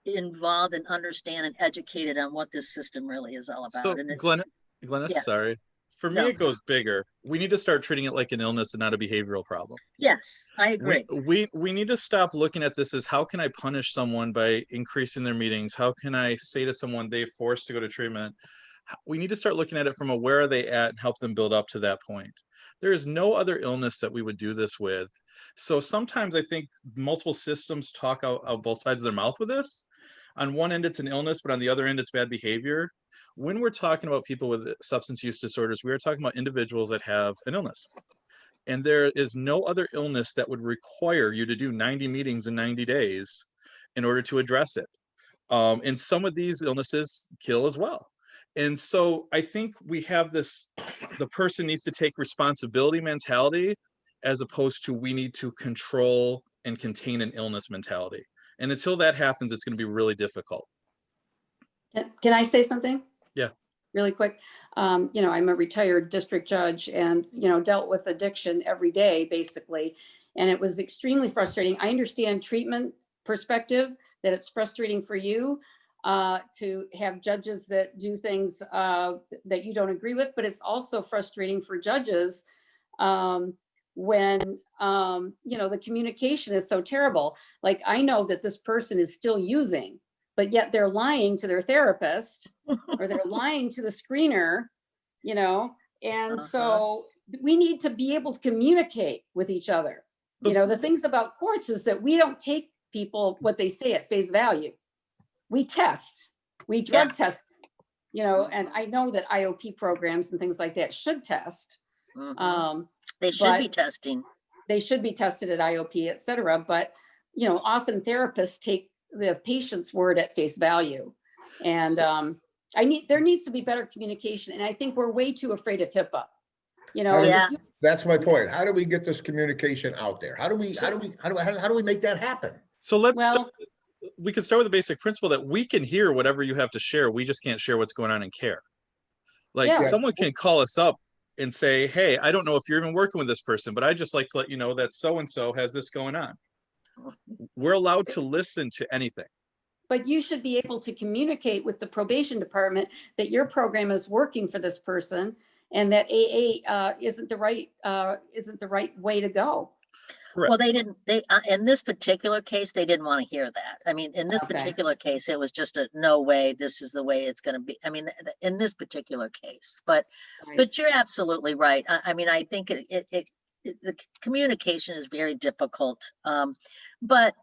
involved and understand and educated on what this system really is all about. So, And Glenna, yes. sorry. For me, No. it goes bigger. We need to start treating it like an illness and not a behavioral problem. Yes, I agree. We need to stop looking at this as, how can I punish someone by increasing their meetings? How can I say to someone they're forced to go to treatment? We need to start looking at it from a where are they at and help them build up to that point. There is no other illness that we would do this with. So sometimes I think multiple systems talk out both sides of their mouth with this. On one end, it's an illness, but on the other end, it's bad behavior. When we're talking about people with substance use disorders, we are talking about individuals that have an illness. And there is no other illness that would require you to do 90 meetings in 90 days in order to address it. And some of these illnesses kill as well. And so I think we have this, the person needs to take responsibility mentality, as opposed to we need to control and contain an illness mentality. And until that happens, it's going to be really difficult. Can I say something? Yeah. Really quick. You know, I'm a retired district judge, and, you know, dealt with addiction every day, basically. And it was extremely frustrating. I understand treatment perspective, that it's frustrating for you to have judges that do things that you don't agree with, but it's also frustrating for judges when, you know, the communication is so terrible. Like, I know that this person is still using, but yet they're lying to their therapist or they're lying to the screener, you know, and so we need to be able to communicate with each other. You know, the things about courts is that we don't take people what they say at face value. We test, we drug test. you know, and I know that IOP programs and things like that should test. Mhm. They should be but testing. They should be tested at IOP, et cetera. But, you know, often therapists take the patient's word at face value. And there needs to be better communication. And I think we're way too afraid of HIPAA. You know, Yeah. That's my point. How do we get this communication out there? How do we make that happen? So well, we can start with the basic principle that we can hear whatever you have to share. We just can't share what's going on in care. Like Yeah. someone can call us up and say, hey, I don't know if you're even working with this person, but I just like to let you know that so-and-so has this going on. We're allowed to listen to anything. but you should be able to communicate with the probation department that your program is working for this person and that AA isn't the right way to go. Correct. Well, in this particular case, they didn't want to hear that. I mean, in this Okay. particular case, it was just no way, this is the way it's going to be. I mean, in this particular case, but you're absolutely right. I mean, I think the communication is very difficult. But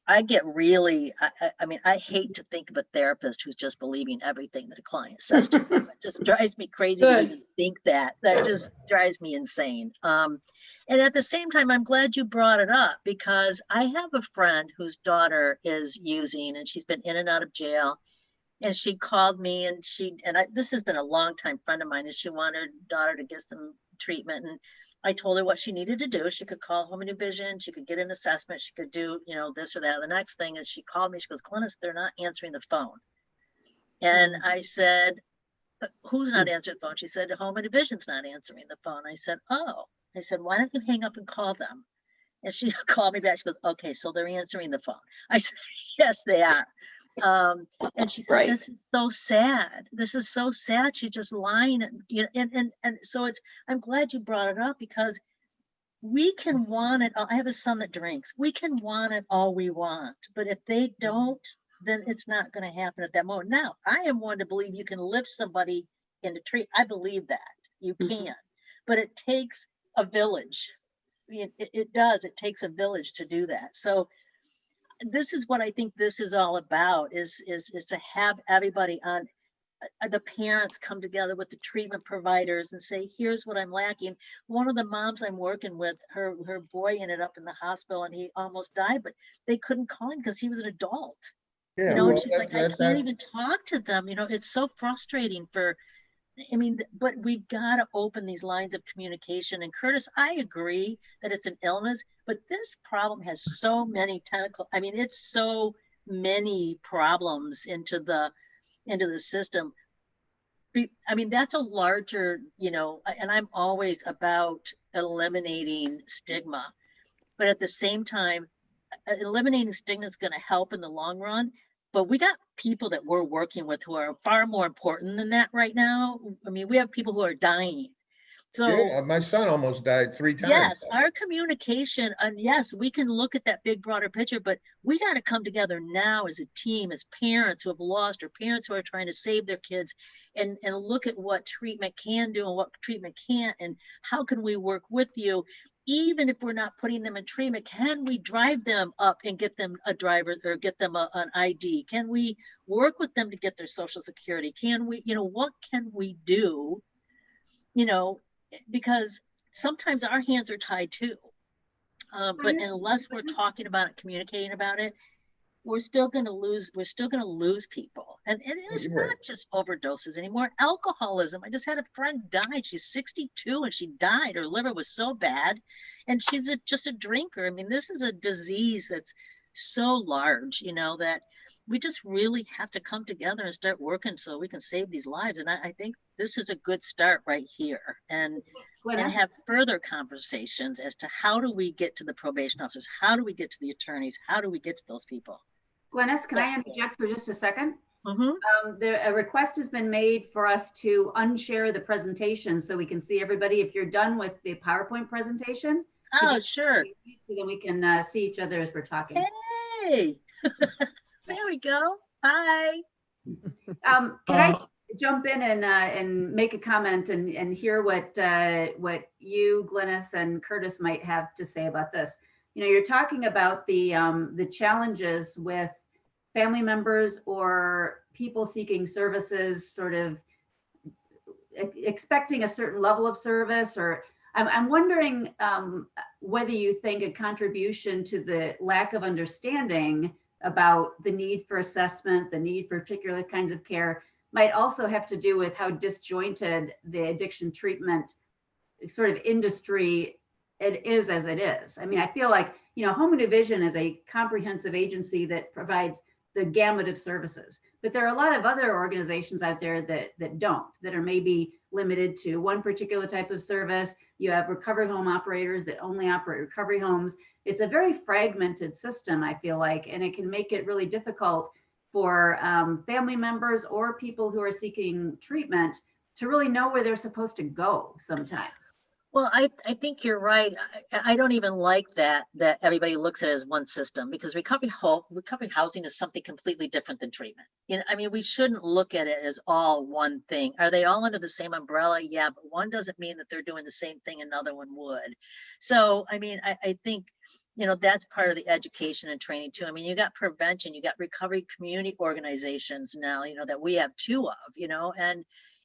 I get really, I mean, I hate to think of a therapist who's just believing everything that a client says to them. It just drives me crazy to even think that. That just drives me insane. And at the same time, I'm glad you brought it up because I have a friend whose daughter is using, and she's been in and out of jail. And she called me, and this has been a long time friend of mine, and she wanted her daughter to get some treatment. And I told her what she needed to do. She could call Home and New Vision. She could get an assessment. She could do, you know, this or that. The next thing is she called me. She goes, Glynis, they're not answering the phone. And I said, who's not answering the phone? She said, Home and New Vision's not answering the phone. I said, oh. I said, why don't you hang up and call them? And she called me back. She goes, okay, so they're answering the phone. I said, yes, they are. And she said, this is so sad. This is so sad. She's just lying. You know, and so I'm glad you brought it up because we can want it. I have a son that drinks. We can want it all we want, but if they don't, then it's not going to happen at that moment. Now, I am one to believe you can lift somebody into treat. I believe that you can, but it takes a village. It does. It takes a village to do that. So this is what I think this is all about is to have everybody on the parents come together with the treatment providers and say, here's what I'm lacking. One of the moms I'm working with, her boy ended up in the hospital and he almost died, but they couldn't call him because he was an adult. Yeah, you know, well, and she's like, I can't even talk to them. You know, it's so frustrating but we've got to open these lines of communication. And Curtis, I agree that it's an illness, but this problem has so many tentacles. I mean, it's so many problems into the system. I mean, that's a larger, you know, and I'm always about eliminating stigma, but at the same time, eliminating stigma is going to help in the long run. But we got people that we're working with who are far more important than that right now. I mean, we have people who are dying. So yeah, my son almost died 3 times. Yes, our communication, and yes, we can look at that big broader picture, but we got to come together now as a team, as parents who have lost, or parents who are trying to save their kids, and look at what treatment can do and what treatment can't, and how can we work with you. Even if we're not putting them in treatment, can we drive them up and get them a driver or get them an ID? Can we work with them to get their Social Security? Can we, you know, what can we do? You know, because sometimes our hands are tied too. But unless we're talking about it, communicating about it, we're still going to lose people. And it's not just overdoses anymore. Alcoholism. I just had a friend die. She's 62 and she died. Her liver was so bad. And she's just a drinker. I mean, this is a disease that's so large, you know, that we just really have to come together and start working so we can save these lives. And I think this is a good start right here. And have further conversations as to how do we get to the probation officers? How do we get to the attorneys? How do we get to those people? Glynis, can I interject for just a second? Mm-hmm. A request has been made for us to unshare the presentation so we can see everybody. If you're done with the PowerPoint presentation. Oh, sure. So then we can see each other as we're talking. Hey, there we go. Hi. Can I jump in and make a comment and hear what you, Glynis, and Curtis might have to say about this? You know, you're talking about the challenges with family members or people seeking services sort of expecting a certain level of service, or I'm wondering whether you think a contribution to the lack of understanding about the need for assessment, the need for particular kinds of care, might also have to do with how disjointed the addiction treatment sort of industry it is as it is. I mean, I feel like, Home and Division is a comprehensive agency that provides the gamut of services, but there are a lot of other organizations out there that don't, that are maybe limited to one particular type of service. You have recovery home operators that only operate recovery homes. It's a very fragmented system, I feel like, and it can make it really difficult for family members or people who are seeking treatment to really know where they're supposed to go sometimes. Well, I think you're right. I don't even like that everybody looks at it as one system, because recovery housing is something completely different than treatment. I mean, we shouldn't look at it as all one thing. Are they all under the same umbrella? Yeah, but one doesn't mean that they're doing the same thing another one would. So, I mean, I think, that's part of the education and training too. I mean, you got prevention, you got recovery community organizations now, that we have two of,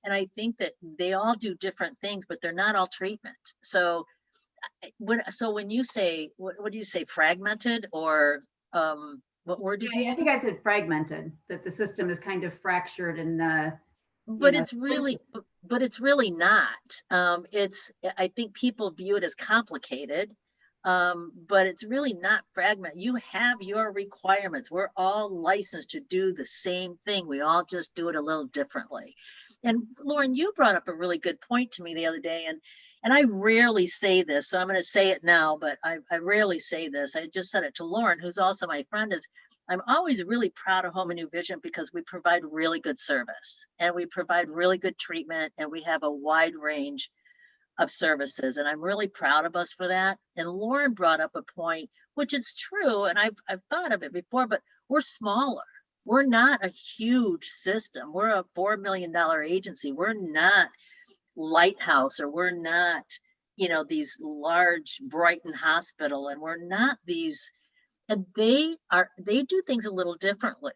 and I think that they all do different things, but they're not all treatment. So when you say, what do you say, fragmented, or what word did you use? I think I said fragmented, that the system is kind of fractured and but it's really not. I think people view it as complicated, but it's really not fragmented. You have your requirements. We're all licensed to do the same thing. We all just do it a little differently. And Lauren, you brought up a really good point to me the other day, and I rarely say this, so I'm going to say it now, but I rarely say this. I just said it to Lauren, who's also my friend, is I'm always really proud of Home and New Vision because we provide really good service and we provide really good treatment, and we have a wide range of services. And I'm really proud of us for that. And Lauren brought up a point, which is true, and I've thought of it before, but we're smaller. We're not a huge system. We're a $4 million agency. We're not Lighthouse, or we're not, these large Brighton Hospital, and we're not these, and they do things a little differently,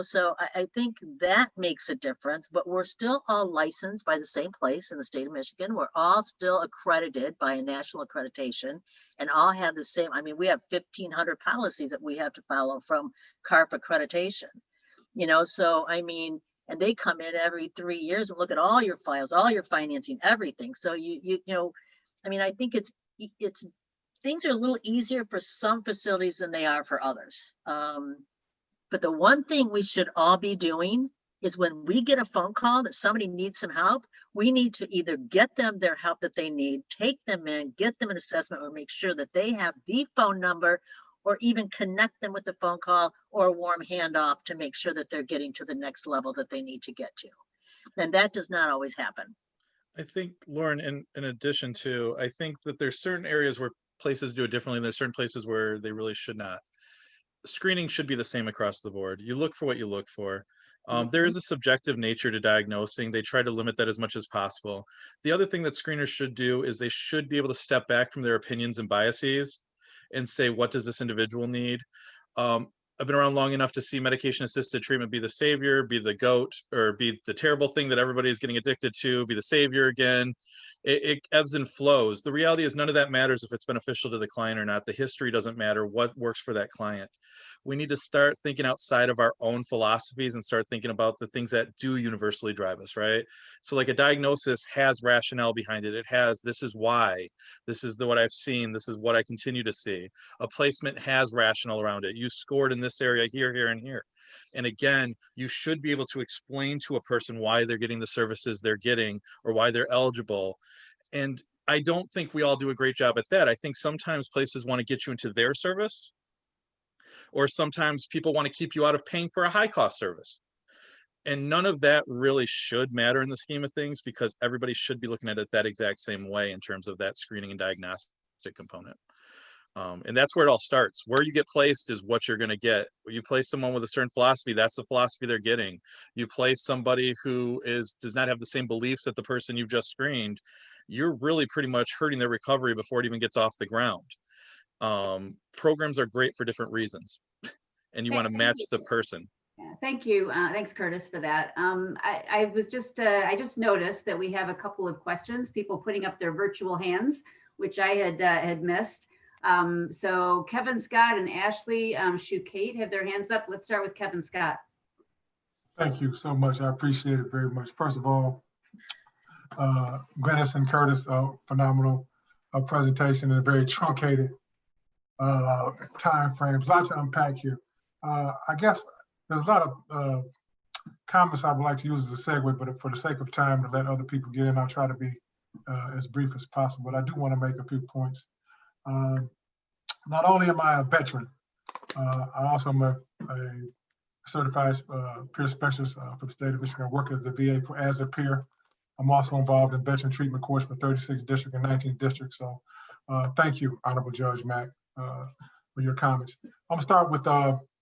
so I think that makes a difference, but we're still all licensed by the same place in the state of Michigan. We're all still accredited by a national accreditation and all have the same, I mean, we have 1,500 policies that we have to follow from CARF accreditation. So I mean, and they come in every 3 years and look at all your files, all your financing, everything. So I mean, I think it's things are a little easier for some facilities than they are for others. But the one thing we should all be doing is when we get a phone call that somebody needs some help, we need to either get them their help that they need, take them in, get them an assessment, or make sure that they have the phone number, or even connect them with a phone call or a warm handoff to make sure that they're getting to the next level that they need to get to. And that does not always happen. I think, Lauren, in addition to, I think that there's certain areas where places do it differently, and there's certain places where they really should not. Screening should be the same across the board. You look for what you look for. There is a subjective nature to diagnosing. They try to limit that as much as possible. The other thing that screeners should do is they should be able to step back from their opinions and biases and say, what does this individual need? I've been around long enough to see medication-assisted treatment be the savior, be the goat, or be the terrible thing that everybody is getting addicted to, be the savior again. It ebbs and flows. The reality is none of that matters if it's beneficial to the client or not. The history doesn't matter. What works for that client? We need to start thinking outside of our own philosophies and start thinking about the things that do universally drive us, right? So like a diagnosis has rationale behind it. It has, this is why, this is what I've seen, this is what I continue to see. A placement has rationale around it. You scored in this area here, here, and here. And again, you should be able to explain to a person why they're getting the services they're getting or why they're eligible. And I don't think we all do a great job at that. I think sometimes places want to get you into their service, or sometimes people want to keep you out of paying for a high cost service. And none of that really should matter in the scheme of things, because everybody should be looking at it that exact same way in terms of that screening and diagnostic component. And that's where it all starts. Where you get placed is what you're going to get. You place someone with a certain philosophy, that's the philosophy they're getting. You place somebody who does not have the same beliefs that the person you've just screened, you're really pretty much hurting their recovery before it even gets off the ground. Programs are great for different reasons. and you want to match the person. Yeah, thank you. Thanks, Curtis, for that. I was just, I just noticed that we have a couple of questions, people putting up their virtual hands, which I had missed. So Kevin Scott and Ashley Shukate have their hands up. Let's start with Kevin Scott. Thank you so much. I appreciate it very much. First of all, Glynis and Curtis, phenomenal presentation in a very truncated time frames. A lot to unpack here. I guess there's a lot of comments I would like to use as a segue, but for the sake of time to let other people get in, I'll try to be as brief as possible. But I do want to make a few points. Not only am I a veteran, I also am a certified peer specialist for the state of Michigan. I work as a VA as a peer. I'm also involved in veteran treatment course for 36 district and 19 districts. So thank you, Honorable Judge Mack, for your comments. I'm gonna start with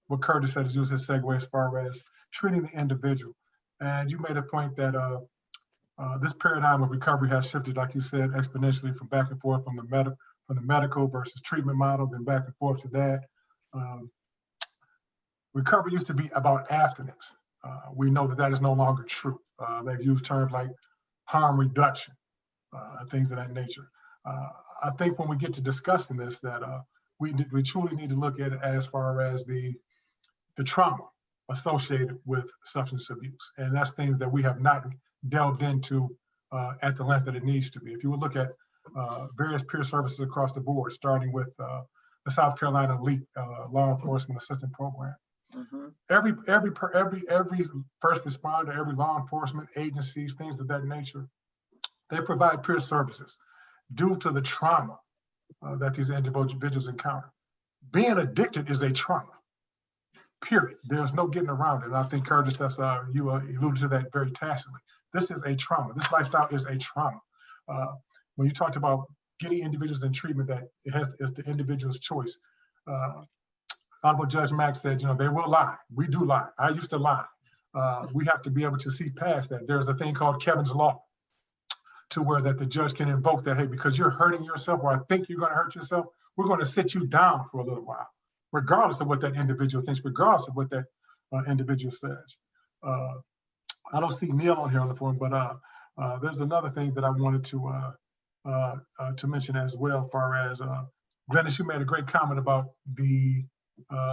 what Curtis said, is use his segue as far as treating the individual. And you made a point that this paradigm of recovery has shifted, like you said, exponentially from back and forth from the medical versus treatment model, then back and forth to that. Recovery used to be about abstinence. We know that that is no longer true. They've used terms like harm reduction, things of that nature. I think when we get to discussing this, that we truly need to look at it as far as the trauma associated with substance abuse. And that's things that we have not delved into at the length that it needs to be. If you would look at various peer services across the board, starting with the South Carolina Elite Law Enforcement Assistance Program. Mm-hmm. Every first responder, every law enforcement agencies, things of that nature, they provide peer services due to the trauma that these individuals encounter. Being addicted is a trauma, period. There's no getting around it. And I think, Curtis, that's, you alluded to that very tacitly. This is a trauma. This lifestyle is a trauma. When you talked about getting individuals in treatment, that it's the individual's choice. Honorable Judge Mack said, they will lie. We do lie. I used to lie. We have to be able to see past that. There's a thing called Kevin's Law, to where that the judge can invoke that, hey, because you're hurting yourself, or I think you're going to hurt yourself, we're going to sit you down for a little while, regardless of what that individual thinks, regardless of what that individual says. I don't see Neil on here on the phone, but there's another thing that I wanted to mention as well, as far as Glennis, you made a great comment about the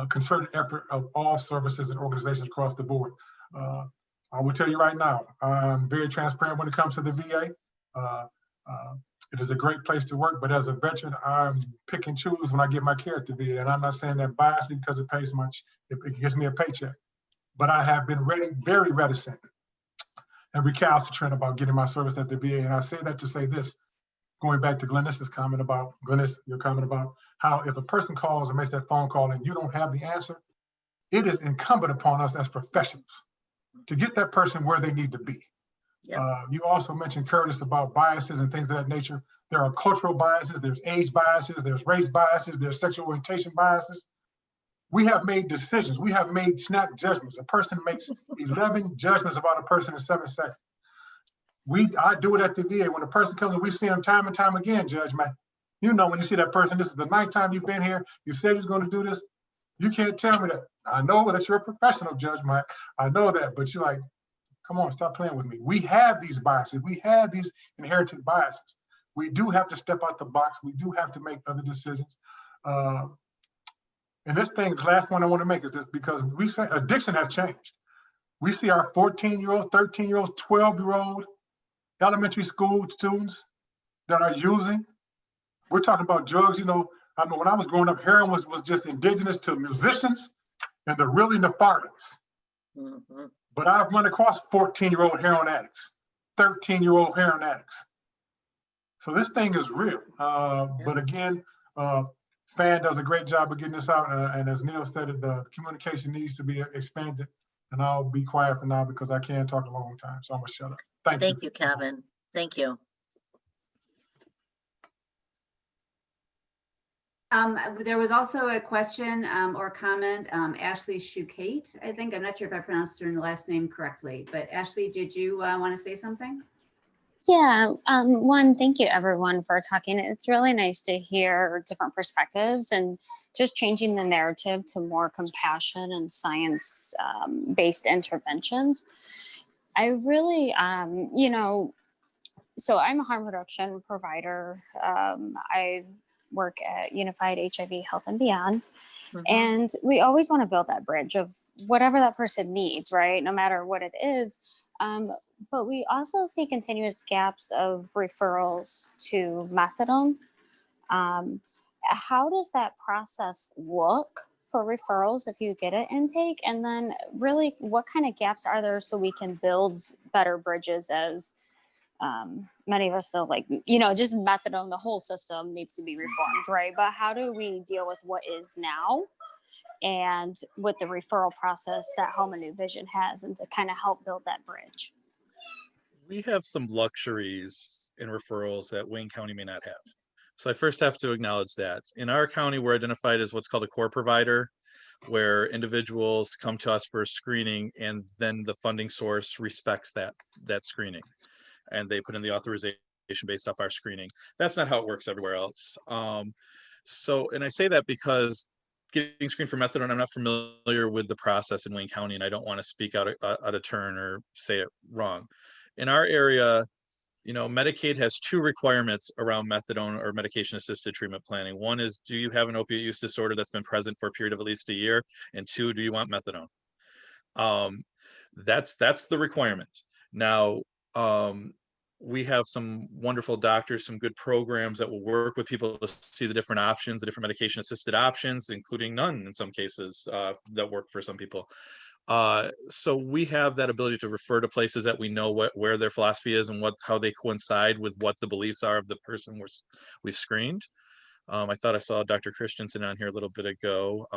concerted effort of all services and organizations across the board. I will tell you right now, I'm very transparent when it comes to the VA. It is a great place to work, but as a veteran, I'm pick and choose when I get my care at the VA. And I'm not saying that biasly because it pays much, it gives me a paycheck. But I have been very reticent and recalcitrant about getting my service at the VA. And I say that to say this, going back to Glynis's comment about, Glynis, your comment about how if a person calls and makes that phone call and you don't have the answer, it is incumbent upon us as professionals to get that person where they need to be. Yep. You also mentioned, Curtis, about biases and things of that nature. There are cultural biases, there's age biases, there's race biases, there's sexual orientation biases. We have made decisions, we have made snap judgments. A person makes 11 judgments about a person in 7 seconds. I do it at the VA. When a person comes and we see them time and time again, Judge Mack, when you see that person, this is the 9th time you've been here, you said you're going to do this. You can't tell me that. I know that you're a professional, Judge Mack. I know that, but you're like, come on, stop playing with me. We have these biases. We have these inherited biases. We do have to step out the box. We do have to make other decisions. And this thing, the last one I want to make is this, because we say addiction has changed. We see our 14-year-old, 13-year-old, 12-year-old elementary school students that are using. We're talking about drugs. I mean, when I was growing up, heroin was just indigenous to musicians and the really nefarious. Mm-hmm. But I've run across 14-year-old heroin addicts, 13-year-old heroin addicts. So this thing is real. But again, FAN does a great job of getting this out. And as Neil said, the communication needs to be expanded. And I'll be quiet for now because I can't talk a long time. So I'm gonna shut up. Thank you, Kevin. Thank you. There was also a question or comment, Ashley Shukate, I think. I'm not sure if I pronounced her last name correctly, but Ashley, did you want to say something? Yeah, one, thank you everyone for talking. It's really nice to hear different perspectives and just changing the narrative to more compassion and science based interventions. I really, so I'm a harm reduction provider. I work at Unified HIV Health and Beyond. And we always want to build that bridge of whatever that person needs, right? No matter what it is. But we also see continuous gaps of referrals to methadone. How does that process look for referrals if you get an intake? And then really, what kind of gaps are there so we can build better bridges as many of us know, like, just methadone, the whole system needs to be reformed, right? But how do we deal with what is now and with the referral process that Home and New Vision has, and to kind of help build that bridge? We have some luxuries in referrals that Wayne County may not have. So I first have to acknowledge that. In our county, we're identified as what's called a core provider, where individuals come to us for a screening and then the funding source respects that screening. And they put in the authorization based off our screening. That's not how it works everywhere else. And I say that because getting screened for methadone, I'm not familiar with the process in Wayne County, and I don't want to speak out of turn or say it wrong. In our area, Medicaid has two requirements around methadone or medication-assisted treatment planning. One is, do you have an opiate use disorder that's been present for a period of at least a year? And two, do you want methadone? That's the requirement. Now, we have some wonderful doctors, some good programs that will work with people to see the different options, the different medication-assisted options, including none in some cases that work for some people. So we have that ability to refer to places that we know where their philosophy is and how they coincide with what the beliefs are of the person we've screened. I thought I saw Dr. Christensen on here a little bit ago.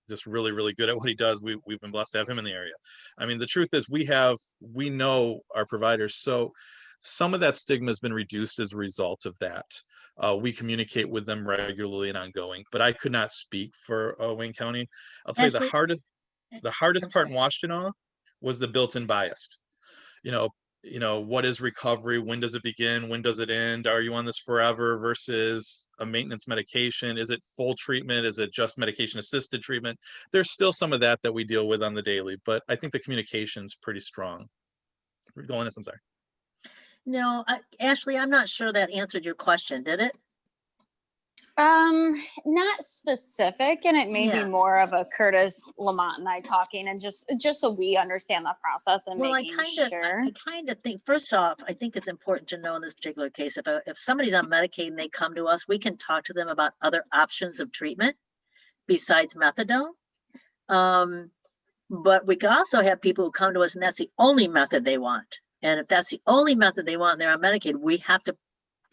Just really, really good at what he does. We've been blessed to have him in the area. I mean, the truth is we know our providers. So some of that stigma has been reduced as a result of that. We communicate with them regularly and ongoing, but I could not speak for Wayne County. I'll tell you the hardest part in Washington was the built-in bias. What is recovery? When does it begin? When does it end? Are you on this forever versus a maintenance medication? Is it full treatment? Is it just medication-assisted treatment? There's still some of that we deal with on the daily, but I think the communication's pretty strong. Glynis, I'm sorry. No, Ashley, I'm not sure that answered your question, did it? Not specific, and it may be more of a Curtis, Lamont, and I talking, and just so we understand the process and making sure. I kind of think, first off, I think it's important to know in this particular case, if somebody's on Medicaid and they come to us, we can talk to them about other options of treatment besides methadone. But we can also have people who come to us and that's the only method they want. And if that's the only method they want and they're on Medicaid, we have to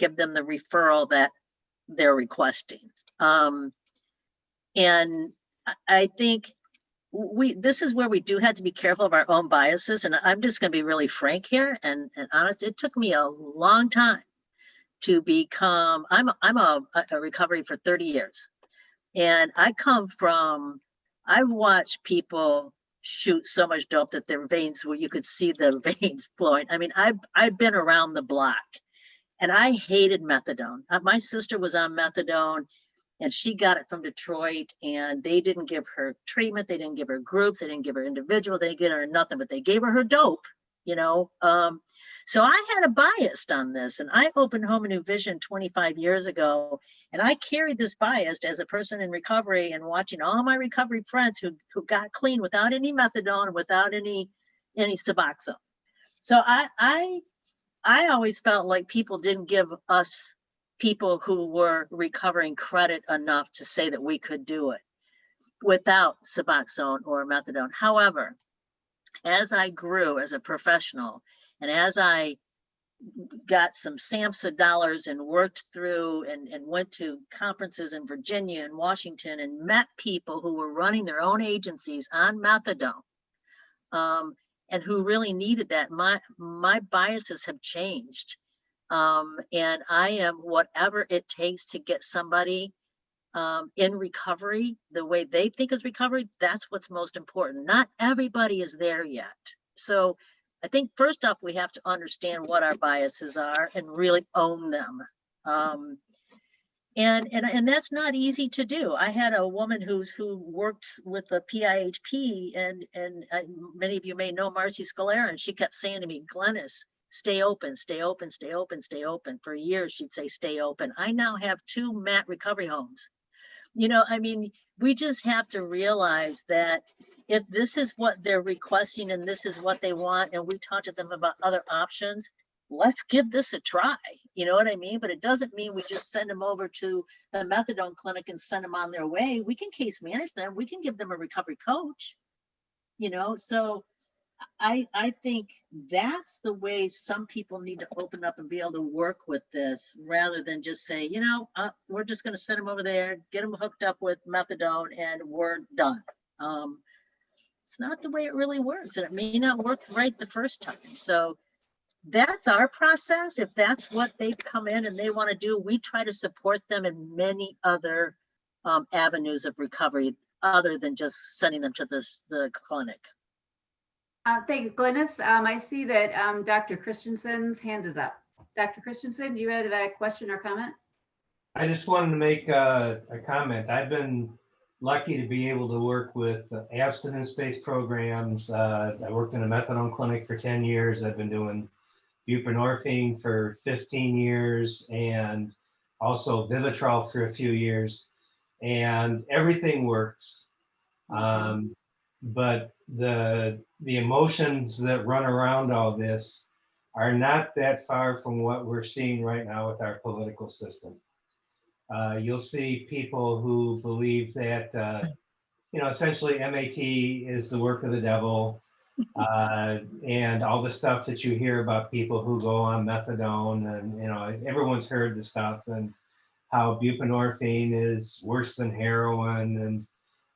give them the referral that they're requesting. And I think this is where we do have to be careful of our own biases. And I'm just going to be really frank here and honest. It took me a long time to become, I'm a recovery for 30 years. And I've watched people shoot so much dope that their veins, where you could see the veins flowing. I mean, I've been around the block. And I hated methadone. My sister was on methadone and she got it from Detroit, and they didn't give her treatment. They didn't give her groups. They didn't give her individual. They didn't give her nothing, but they gave her dope, So I had a bias on this, and I opened Home and New Vision 25 years ago. And I carried this bias as a person in recovery and watching all my recovery friends who got clean without any methadone, without any Suboxone. So I always felt like people didn't give us people who were recovering credit enough to say that we could do it without Suboxone or methadone. However, as I grew as a professional and as I got some SAMHSA dollars and worked through and went to conferences in Virginia and Washington and met people who were running their own agencies on methadone, and who really needed that, my biases have changed. And I am whatever it takes to get somebody in recovery the way they think is recovery. That's what's most important. Not everybody is there yet. So I think first off, we have to understand what our biases are and really own them. And that's not easy to do. I had a woman who worked with the PIHP, and many of you may know Marcy Scalera, and she kept saying to me, Glynis, stay open, stay open, stay open, stay open. For years, she'd say, stay open. I now have 2 MAT recovery homes. You know, I mean, we just have to realize that if this is what they're requesting and this is what they want, and we talk to them about other options, let's give this a try. You know what I mean? But it doesn't mean we just send them over to the methadone clinic and send them on their way. We can case manage them. We can give them a recovery coach, you know? So I think that's the way some people need to open up and be able to work with this, rather than just say, you know, we're just going to send them over there, get them hooked up with methadone, and we're done. It's not the way it really works, and it may not work right the first time. So that's our process. If that's what they come in and they want to do, we try to support them in many other avenues of recovery other than just sending them to the clinic. Thanks, Glynis. I see that Dr. Christensen's hand is up. Dr. Christensen, do you have a question or comment? I just wanted to make a comment. I've been lucky to be able to work with abstinence-based programs. I worked in a methadone clinic for 10 years. I've been doing buprenorphine for 15 years and also Vivitrol for a few years, and everything works. But the emotions that run around all this are not that far from what we're seeing right now with our political system. You'll see people who believe that, you know, essentially MAT is the work of the devil, and all the stuff that you hear about people who go on methadone, and, you know, everyone's heard the stuff, and how buprenorphine is worse than heroin. And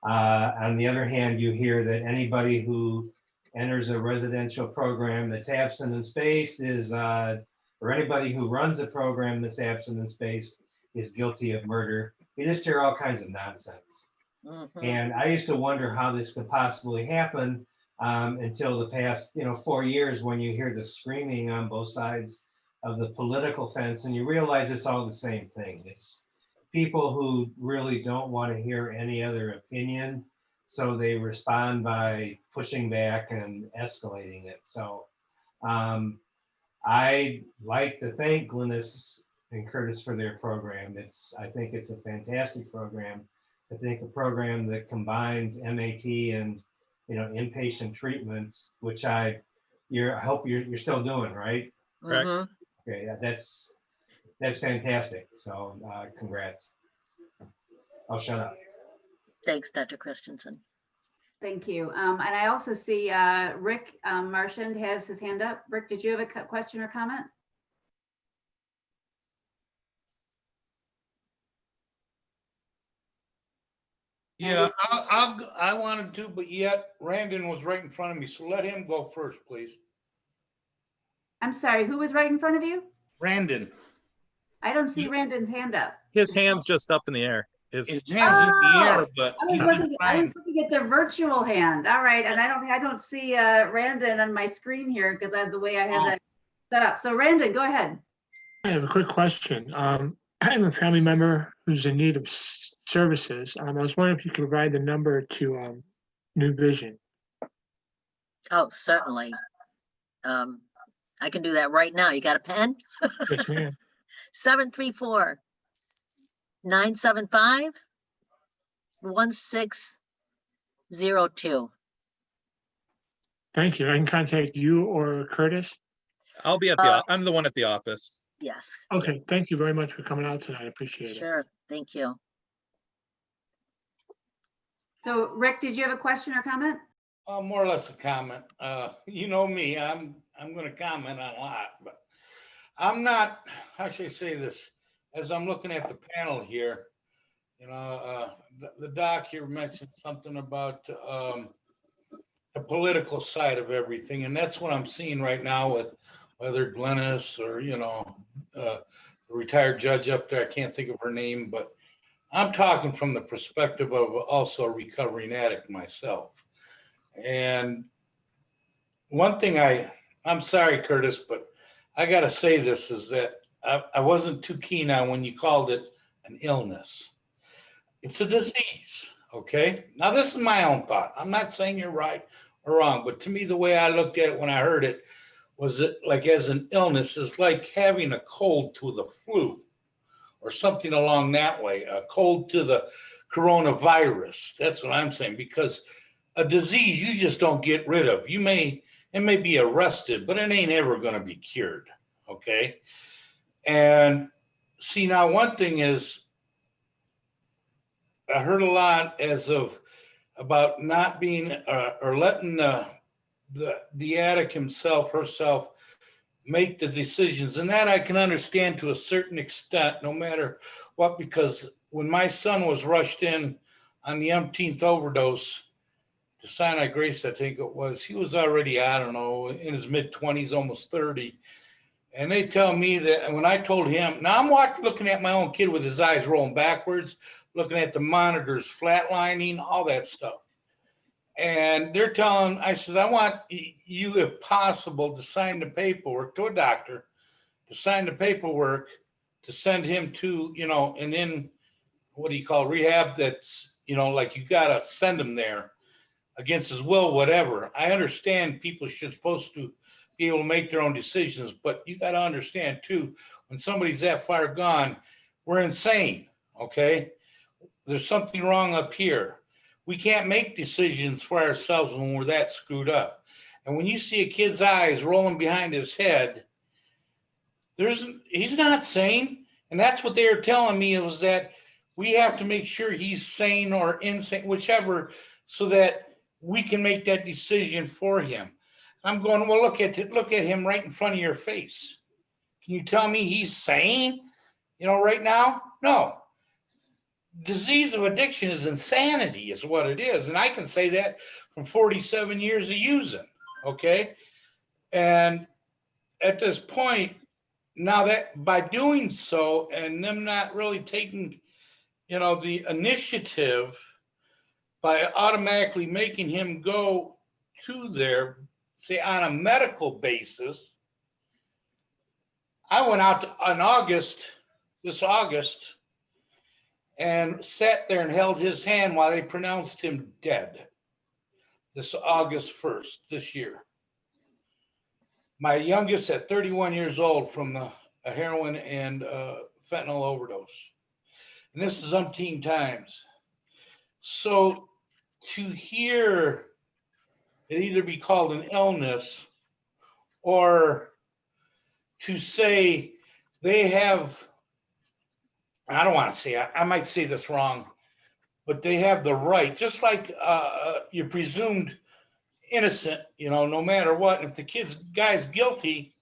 on the other hand, you hear that anybody who enters a residential program that's abstinence-based is, or anybody who runs a program that's abstinence-based is guilty of murder. You just hear all kinds of nonsense. And I used to wonder how this could possibly happen until the past, you know, 4 years, when you hear the screaming on both sides of the political fence, and you realize it's all the same thing. It's people who really don't want to hear any other opinion, so they respond by pushing back and escalating it. So I'd like to thank Glynis and Curtis for their program. I think it's a fantastic program. I think a program that combines MAT and, you know, inpatient treatments, which I hope you're still doing, right? Correct. Okay, yeah, that's fantastic. So congrats. I'll shut up. Thanks, Dr. Christensen. Thank you. And I also see Rick Marchand has his hand up. Rick, did you have a question or comment? Yeah, I wanted to, but yet Randon was right in front of me, so let him go first, please. I'm sorry, who was right in front of you? Randon. I don't see Randon's hand up. His hand's just up in the air. His hand's in the air, but I was looking at the virtual hand. All right, and I don't see Randon on my screen here because of the way I have that set up. So Randon, go ahead. I have a quick question. I have a family member who's in need of services. I was wondering if you could provide the number to New Vision. Oh, certainly. I can do that right now. You got a pen? Yes, ma'am. 734-975-1602. Thank you. I can contact you or Curtis. I'll be at the. I'm the one at the office. Yes. Okay. Thank you very much for coming out tonight. I appreciate it. Sure. Thank you. So Rick, did you have a question or comment? More or less a comment. You know me, I'm going to comment on a lot, but I'm not, how should I say this? As I'm looking at the panel here, you know, the doc here mentioned something about the political side of everything. And that's what I'm seeing right now with whether Glynis or, you know, the retired judge up there, I can't think of her name, but I'm talking from the perspective of also a recovering addict myself. And one thing I I'm sorry, Curtis, but I got to say this is that I wasn't too keen on when you called it an illness. It's a disease, okay? Now, this is my own thought. I'm not saying you're right or wrong, but to me, the way I looked at it when I heard it was it like as an illness is like having a cold to the flu or something along that way, a cold to the coronavirus. That's what I'm saying, because a disease you just don't get rid of. It may be arrested, but it ain't ever going to be cured, okay? And see, now one thing is, I heard a lot about not being or letting the addict himself, herself, make the decisions. And that I can understand to a certain extent, no matter what, because when my son was rushed in on the umpteenth overdose, to Sinai Grace, I think it was, he was already, I don't know, in his mid-20s, almost 30. And they tell me that when I told him, now I'm looking at my own kid with his eyes rolling backwards, looking at the monitors flatlining, all that stuff. And they're telling, I said, I want you, if possible, to sign the paperwork to a doctor, to sign the paperwork, to send him to, and in, what do you call rehab? That's, like you got to send him there against his will, whatever. I understand people should supposed to be able to make their own decisions, but you got to understand too, when somebody's that far gone, we're insane, okay? There's something wrong up here. We can't make decisions for ourselves when we're that screwed up. And when you see a kid's eyes rolling behind his head, he's not sane. And that's what they were telling me, was that we have to make sure he's sane or insane, whichever, so that we can make that decision for him. I'm going, well, look at him right in front of your face. Can you tell me he's sane, right now? No. Disease of addiction is insanity, is what it is. And I can say that from 47 years of using, okay? And at this point, now that by doing so and them not really taking, the initiative by automatically making him go to there, say on a medical basis, I went out this August, and sat there and held his hand while they pronounced him dead. This August 1st, this year. My youngest at 31 years old from a heroin and fentanyl overdose. And this is umpteen times. So to hear it either be called an illness or to say they have, I don't want to say, I might say this wrong, but they have the right, just like you're presumed innocent, no matter what. And if the guy's guilty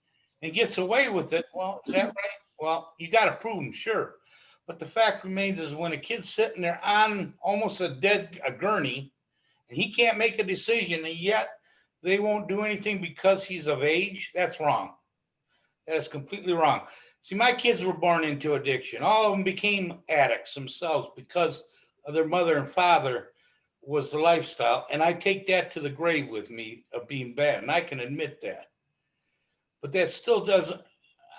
and gets away with it, well, is that right? Well, you got to prove him, sure. But the fact remains is when a kid's sitting there on almost a gurney, and he can't make a decision, and yet they won't do anything because he's of age, that's wrong. That is completely wrong. See, my kids were born into addiction. All of them became addicts themselves because of their mother and father was the lifestyle. And I take that to the grave with me of being bad. And I can admit that. But that still doesn't,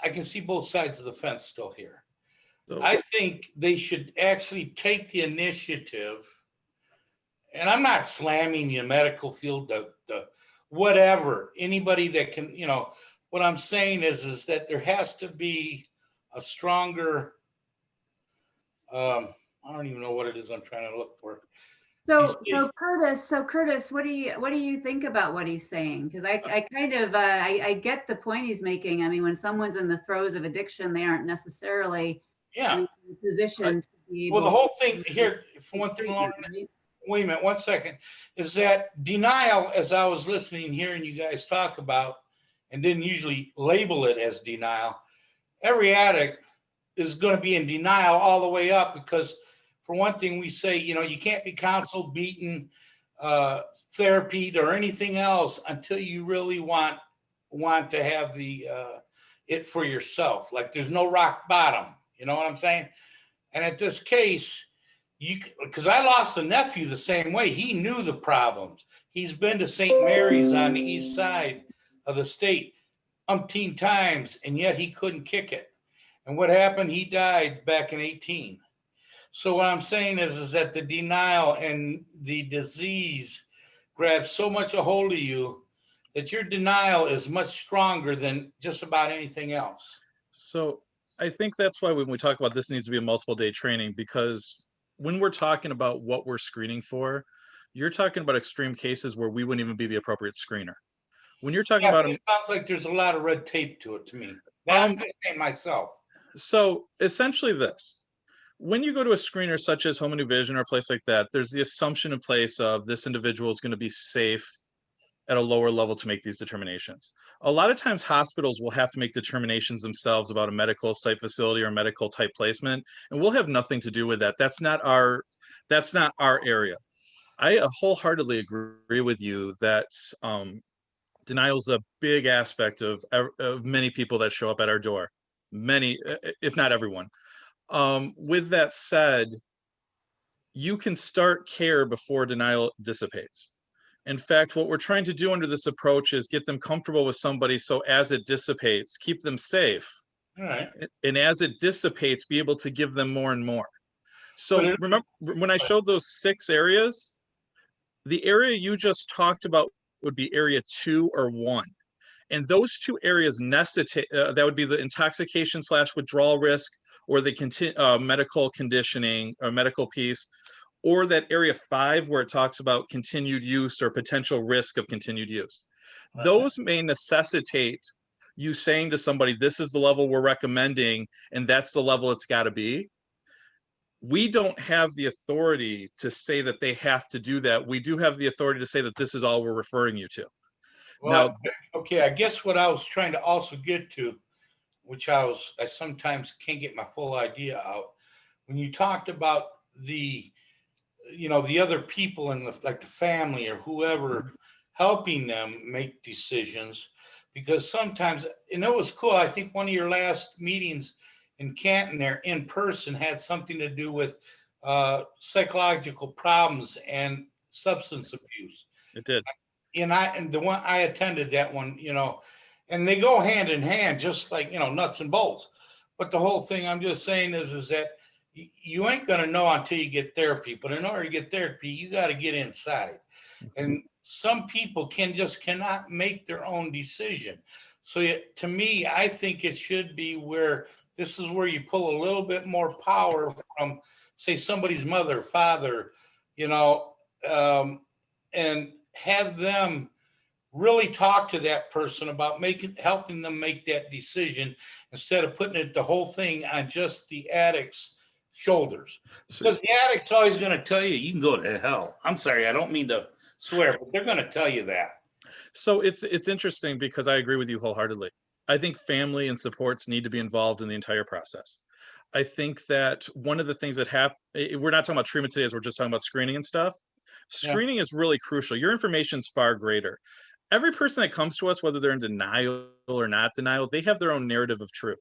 I can see both sides of the fence still here. So I think they should actually take the initiative. And I'm not slamming the medical field, the whatever, anybody that can, what I'm saying is that there has to be a stronger, I don't even know what it is I'm trying to look for. So Curtis, what do you think about what he's saying? Because I kind of, I get the point he's making. I mean, when someone's in the throes of addiction, they aren't necessarily in a position to be able. Well, the whole thing here, for one thing, Lauren, wait a minute, 1 second, is that denial, as I was listening, hearing you guys talk about, and didn't usually label it as denial, every addict is going to be in denial all the way up because, for one thing, we say, you can't be counseled, beaten, therapied, or anything else until you really want to have it for yourself. Like there's no rock bottom. You know what I'm saying? And at this case, because I lost a nephew the same way. He knew the problems. He's been to St. Mary's on the east side of the state umpteen times, and yet he couldn't kick it. And what happened? He died back in 18. So what I'm saying is that the denial and the disease grabs so much a hold of you that your denial is much stronger than just about anything else. So I think that's why when we talk about this needs to be a multiple day training, because when we're talking about what we're screening for, you're talking about extreme cases where we wouldn't even be the appropriate screener. When you're talking about, it sounds like there's a lot of red tape to it to me. I'm saying myself. So essentially this, when you go to a screener such as Home and New Vision or a place like that, there's the assumption in place of this individual is going to be safe at a lower level to make these determinations. A lot of times hospitals will have to make determinations themselves about a medical type facility or medical type placement, and we'll have nothing to do with that. That's not our area. I wholeheartedly agree with you that denial is a big aspect of many people that show up at our door. Many, if not everyone. With that said, you can start care before denial dissipates. In fact, what we're trying to do under this approach is get them comfortable with somebody so as it dissipates, keep them safe. All right. And as it dissipates, be able to give them more and more. So remember when I showed those 6 areas, the area you just talked about would be area 2 or 1. And those 2 areas necessitate, that would be the intoxication / withdrawal risk, or the medical conditioning or medical piece, or that area 5 where it talks about continued use or potential risk of continued use. Those may necessitate you saying to somebody, this is the level we're recommending, and that's the level it's got to be. We don't have the authority to say that they have to do that. We do have the authority to say that this is all we're referring you to. Well, okay, I guess what I was trying to also get to, which I sometimes can't get my full idea out, when you talked about the other people in like the family or whoever helping them make decisions, because sometimes, and it was cool, I think one of your last meetings in Canton there in person had something to do with psychological problems and substance abuse. It did. And the one I attended, that one, and they go hand in hand, just like, nuts and bolts. But the whole thing I'm just saying is that you ain't going to know until you get therapy. But in order to get therapy, you got to get inside. And some people cannot make their own decision. So to me, I think it should be where this is where you pull a little bit more power from, say, somebody's mother, father, and have them really talk to that person about helping them make that decision instead of putting the whole thing on just the addict's shoulders. Because the addict's always going to tell you, you can go to hell. I'm sorry, I don't mean to swear, but they're going to tell you that. So it's interesting because I agree with you wholeheartedly. I think family and supports need to be involved in the entire process. I think that one of the things that we're not talking about treatment today, as we're just talking about screening and stuff. Screening is really crucial. Your information is far greater. Every person that comes to us, whether they're in denial or not denial, they have their own narrative of truth.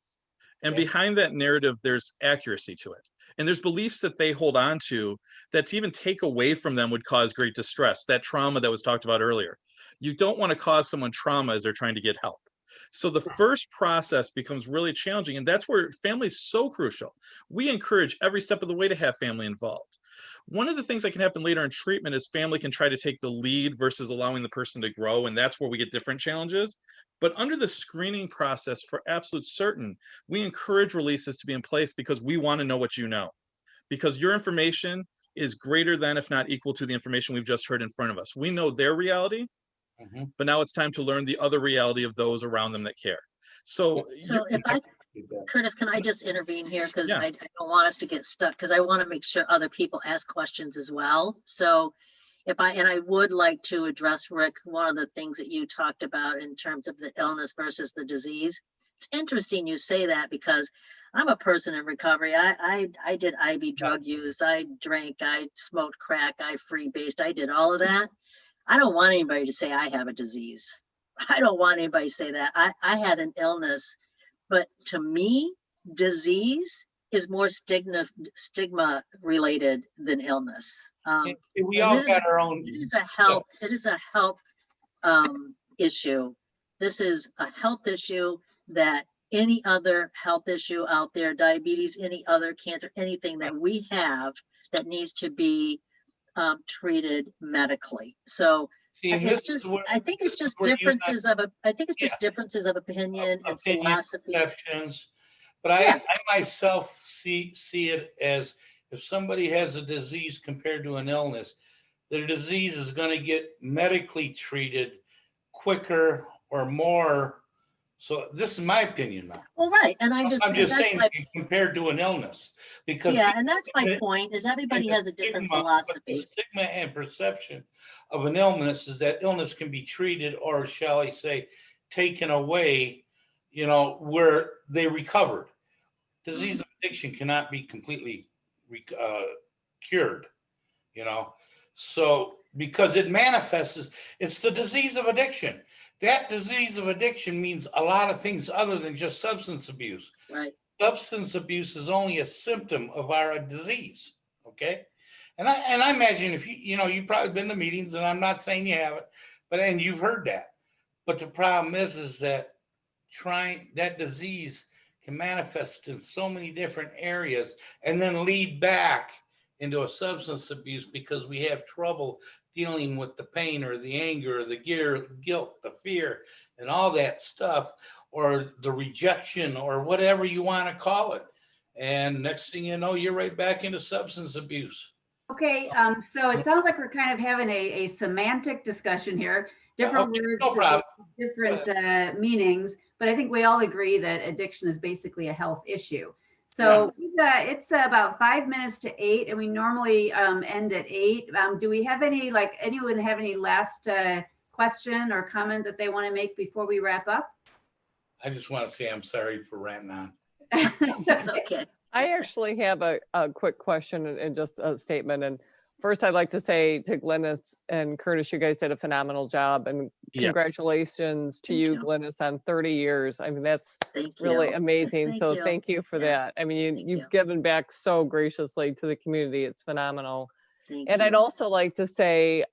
And behind that narrative, there's accuracy to it. And there's beliefs that they hold on to that to even take away from them would cause great distress, that trauma that was talked about earlier. You don't want to cause someone trauma as they're trying to get help. So the first process becomes really challenging, and that's where family is so crucial. We encourage every step of the way to have family involved. One of the things that can happen later in treatment is family can try to take the lead versus allowing the person to grow, and that's where we get different challenges. But under the screening process, for absolute certain, we encourage releases to be in place because we want to know what you know. Because your information is greater than, if not equal to, the information we've just heard in front of us. We know their reality, but now it's time to learn the other reality of those around them that care. So Curtis, can I just intervene here? Because I don't want us to get stuck, because I want to make sure other people ask questions as well. So I would like to address, Rick, one of the things that you talked about in terms of the illness versus the disease. It's interesting you say that, because I'm a person in recovery. I did IV drug use. I drank, I smoked crack, I freebased, I did all of that. I don't want anybody to say I have a disease. I don't want anybody to say that. I had an illness, but to me, disease is more stigma related than illness. We all got our own. It is a health issue. This is a health issue that any other health issue out there, diabetes, any other cancer, anything that we have that needs to be treated medically. So See, and it's this is just, where- I think it's this is just where you differences of, I think it's just Yeah. differences of opinion and opinion, philosophies. perceptions. But I myself see it as if somebody has a disease compared to an illness, their disease is going to get medically treated quicker or more. So this is my opinion now. Well, right, and I'm just just that's saying my, compared to an illness, because yeah, and that's my point, is everybody has a different philosophy. The stigma and perception of an illness is that illness can be treated, or shall I say, taken away, where they recovered. Disease of addiction cannot be completely cured, So because it manifests, it's the disease of addiction. That disease of addiction means a lot of things other than just substance abuse. Right. Substance abuse is only a symptom of our disease. Okay. And I imagine if you've probably been to meetings, and I'm not saying you haven't, and you've heard that. But the problem is that that disease can manifest in so many different areas and then lead back into a substance abuse because we have trouble dealing with the pain or the anger or the guilt, the fear, and all that stuff, or the rejection, or whatever you want to call it. And next thing you know, you're right back into substance abuse. Okay, so it sounds like we're kind of having a semantic discussion here. Different Okay, words, no problem. different meanings, but I think we all agree that addiction is basically a health issue. So it's about 5 minutes to 8, and we normally end at 8. Do we have anyone have any last question or comment that they want to make before we wrap up? I just want to say I'm sorry for ranting on. It's okay. I actually have a quick question and just a statement. And first, I'd like to say to Glynis and Curtis, you guys did a phenomenal job, and congratulations to you, Glynis, on 30 years. I mean, that's really amazing. So thank you for that. I mean, you've given back so graciously to the community. It's phenomenal. And I'd also like to say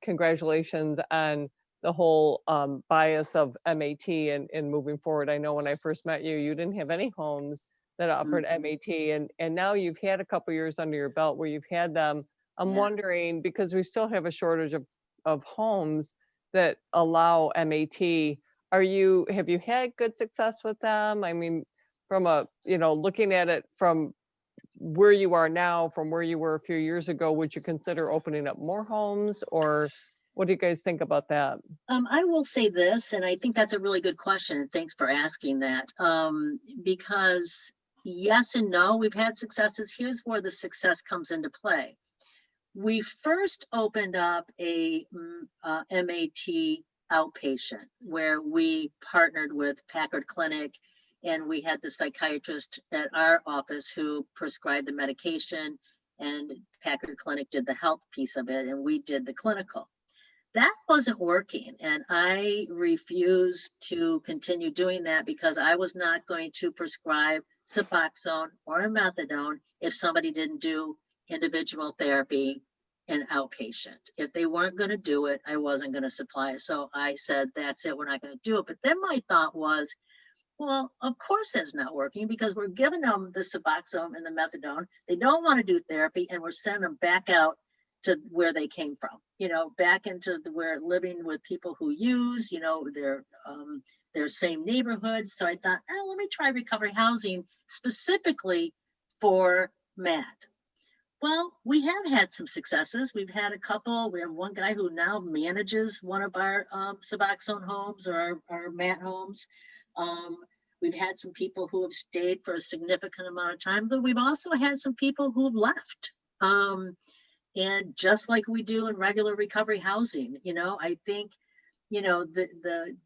congratulations on the whole bias of MAT and moving forward. I know when I first met you, you didn't have any homes that offered MAT, and now you've had a couple years under your belt where you've had them. I'm wondering, because we still have a shortage of homes that allow MAT, have you had good success with them? I mean, from looking at it from where you are now, from where you were a few years ago, would you consider opening up more homes, or what do you guys think about that? I will say this, and I think that's a really good question, and thanks for asking that, because yes and no, we've had successes. Here's where the success comes into play. We first opened up a MAT outpatient where we partnered with Packard Clinic, and we had the psychiatrist at our office who prescribed the medication, and Packard Clinic did the health piece of it, and we did the clinical. That wasn't working, and I refused to continue doing that because I was not going to prescribe Suboxone or methadone if somebody didn't do individual therapy and outpatient. If they weren't going to do it, I wasn't going to supply it. So I said, that's it, we're not going to do it. But then my thought was, well, of course that's not working, because we're giving them the Suboxone and the methadone. They don't want to do therapy, and we're sending them back out to where they came from, back into where living with people who use, their same neighborhoods. So I thought, let me try recovery housing specifically for MAT. Well, we have had some successes. We've had a couple. We have one guy who now manages one of our Suboxone homes, or our MAT homes. We've had some people who have stayed for a significant amount of time, but we've also had some people who've left. And just like we do in regular recovery housing, I think, the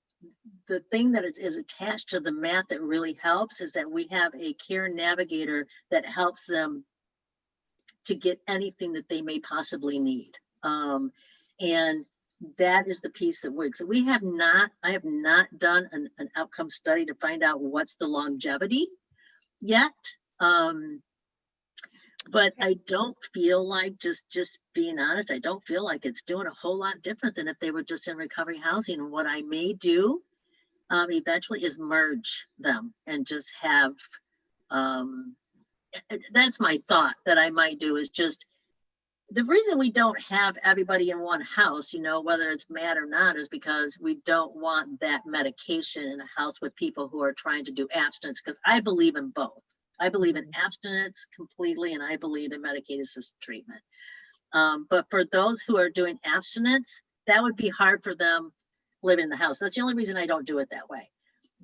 thing that is attached to the MAT that really helps is that we have a care navigator that helps them to get anything that they may possibly need. And that is the piece that works. So I have not done an outcome study to find out what's the longevity yet. But I don't feel like, just being honest, I don't feel like it's doing a whole lot different than if they were just in recovery housing. And what I may do eventually is merge them and just have, that's my thought that I might do, is just, the reason we don't have everybody in one house, you know, whether it's mad or not, is because we don't want that medication in a house with people who are trying to do abstinence, because I believe in both. I believe in abstinence completely, and I believe in medication-assisted treatment. But for those who are doing abstinence, that would be hard for them living in the house. That's the only reason I don't do it that way.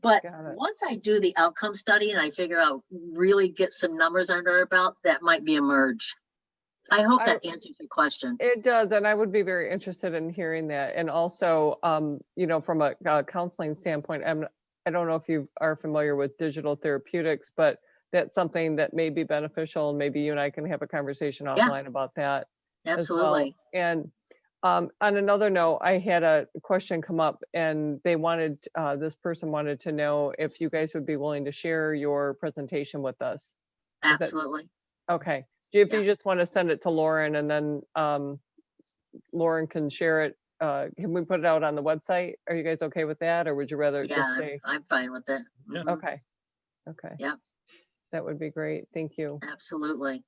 But once I do the outcome study and I figure out, really get some numbers under our belt, that might be a merge. I hope that answers your question. It does, and I would be very interested in hearing that. And also, you know, from a counseling standpoint, I don't know if you are familiar with digital therapeutics, but that's something that may be beneficial, and maybe you and I can have a conversation offline about that. Absolutely. As well. And on another note, I had a question come up, and they wanted, this person wanted to know if you guys would be willing to share your presentation with us. Absolutely. Okay. If you just want to send it to Lauren, and then Lauren can share it. Can we put it out on the website? Are you guys okay with that, or would you rather just stay? I'm fine with it. Yeah. Okay. Okay. Yeah. That would be great. Thank you. Absolutely.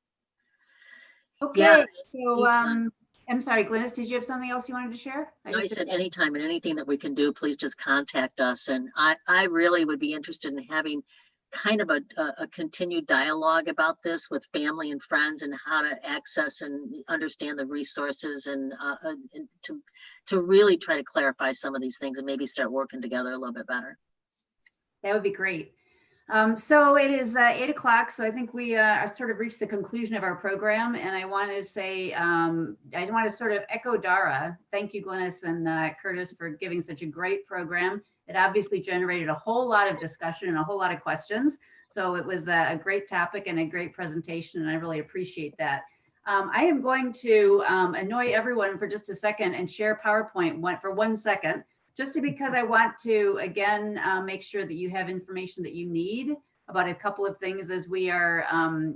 Okay. Yeah. So I'm sorry, Glynis, did you have something else you wanted to share? I said anytime and anything that we can do, please just contact us. And I really would be interested in having kind of a continued dialogue about this with family and friends, and how to access and understand the resources, and to really try to clarify some of these things and maybe start working together a little bit better. That would be great. So it is 8 o'clock. So I think we are sort of reached the conclusion of our program. And I want to say, I want to sort of echo Dara. Thank you, Glynis and Curtis, for giving such a great program. It obviously generated a whole lot of discussion and a whole lot of questions. So it was a great topic and a great presentation, and I really appreciate that. I am going to annoy everyone for just a second and share PowerPoint for 1 second. Just because I want to, again, make sure that you have information that you need about a couple of things as we are,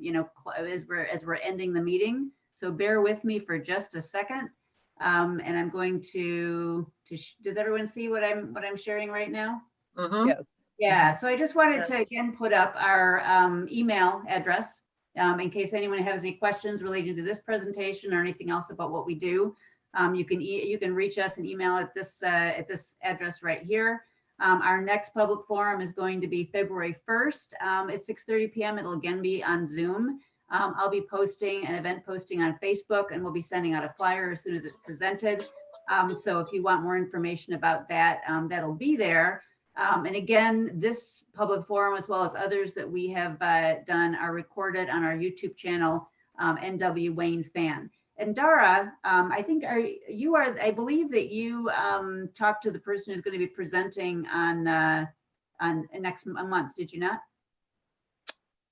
you know, as we're ending the meeting. So bear with me for just a second. And I'm going to does everyone see what I'm sharing right now? Yes. Yeah, so I just wanted to again put up our email address in case anyone has any questions relating to this presentation or anything else about what we do. You can reach us and email at this address right here. Our next public forum is going to be February 1st at 6:30 p.m. It'll again be on Zoom. I'll be posting an event posting on Facebook, and we'll be sending out a flyer as soon as it's presented. So if you want more information about that, that'll be there. And again, this public forum, as well as others that we have done, are recorded on our YouTube channel, NW Wayne Fan. And Dara, I think I believe that you talked to the person who's going to be presenting on next month, did you not?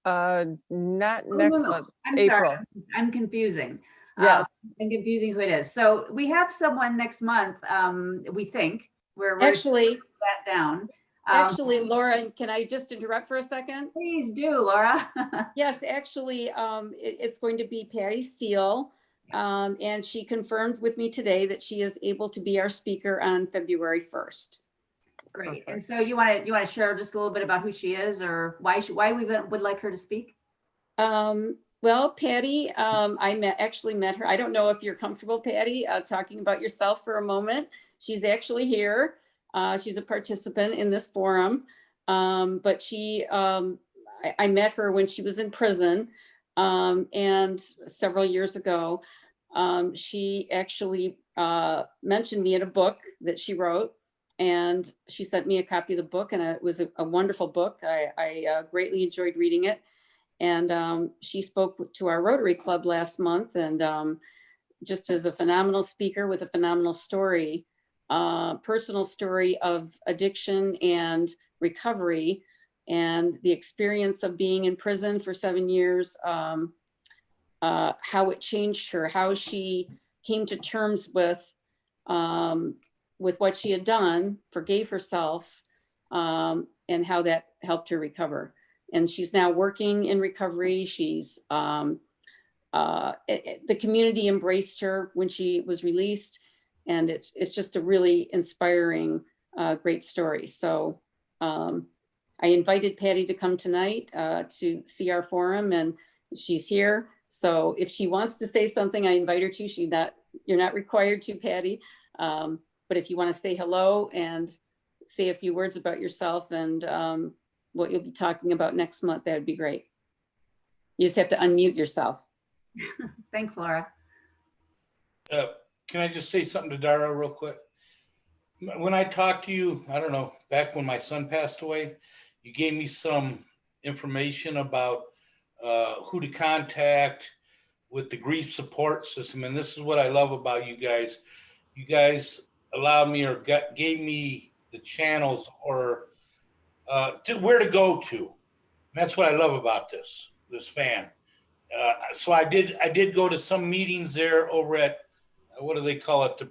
Not next month. I'm April. sorry, I'm confusing. Yes. I'm confusing who it is. So we have someone next month, we think. We're Actually, that down. Actually, Laura, can I just interrupt for a second? Please do, Laura. Yes, actually, it's going to be Patty Steele. And she confirmed with me today that she is able to be our speaker on February 1st. Great. Perfect. And so you want to share just a little bit about who she is, or why we would like her to speak? Well, Patty, I actually met her. I don't know if you're comfortable, Patty, talking about yourself for a moment. She's actually here. She's a participant in this forum, but I met her when she was in prison, and several years ago. She actually mentioned me in a book that she wrote, and she sent me a copy of the book, and it was a wonderful book. I greatly enjoyed reading it. And she spoke to our Rotary Club last month, and just as a phenomenal speaker with a phenomenal story, personal story of addiction and recovery, and the experience of being in prison for 7 years, how it changed her, how she came to terms with what she had done, forgave herself, and how that helped her recover. And she's now working in recovery. She's the community embraced her when she was released, and it's just a really inspiring, great story. So I invited Patty to come tonight to see our forum, and she's here. So if she wants to say something, I invite her to. You're not required to, Patty. But if you want to say hello and say a few words about yourself and what you'll be talking about next month, that would be great. You just have to unmute yourself. Thanks, Laura. Can I just say something to Dara real quick? When I talked to you, I don't know, back when my son passed away, you gave me some information about who to contact with the grief support system. And this is what I love about you guys. You guys allowed me or gave me the channels or where to go to. And that's what I love about this fan. So I did go to some meetings there over at, what do they call it? The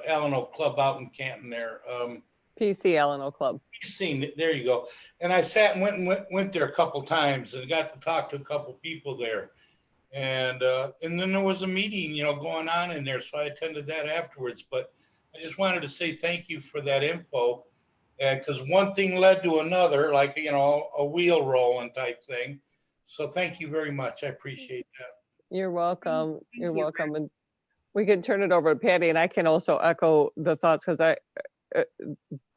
Alano Club out in Canton there. PC Alano Club. PC, there you go. And I sat and went there a couple times and got to talk to a couple people there. And then there was a meeting, going on in there. So I attended that afterwards. But I just wanted to say thank you for that info. And because one thing led to another, like, a wheel rolling type thing. So thank you very much. I appreciate that. You're welcome. You're welcome. And we can turn it over to Patty, and I can also echo the thoughts because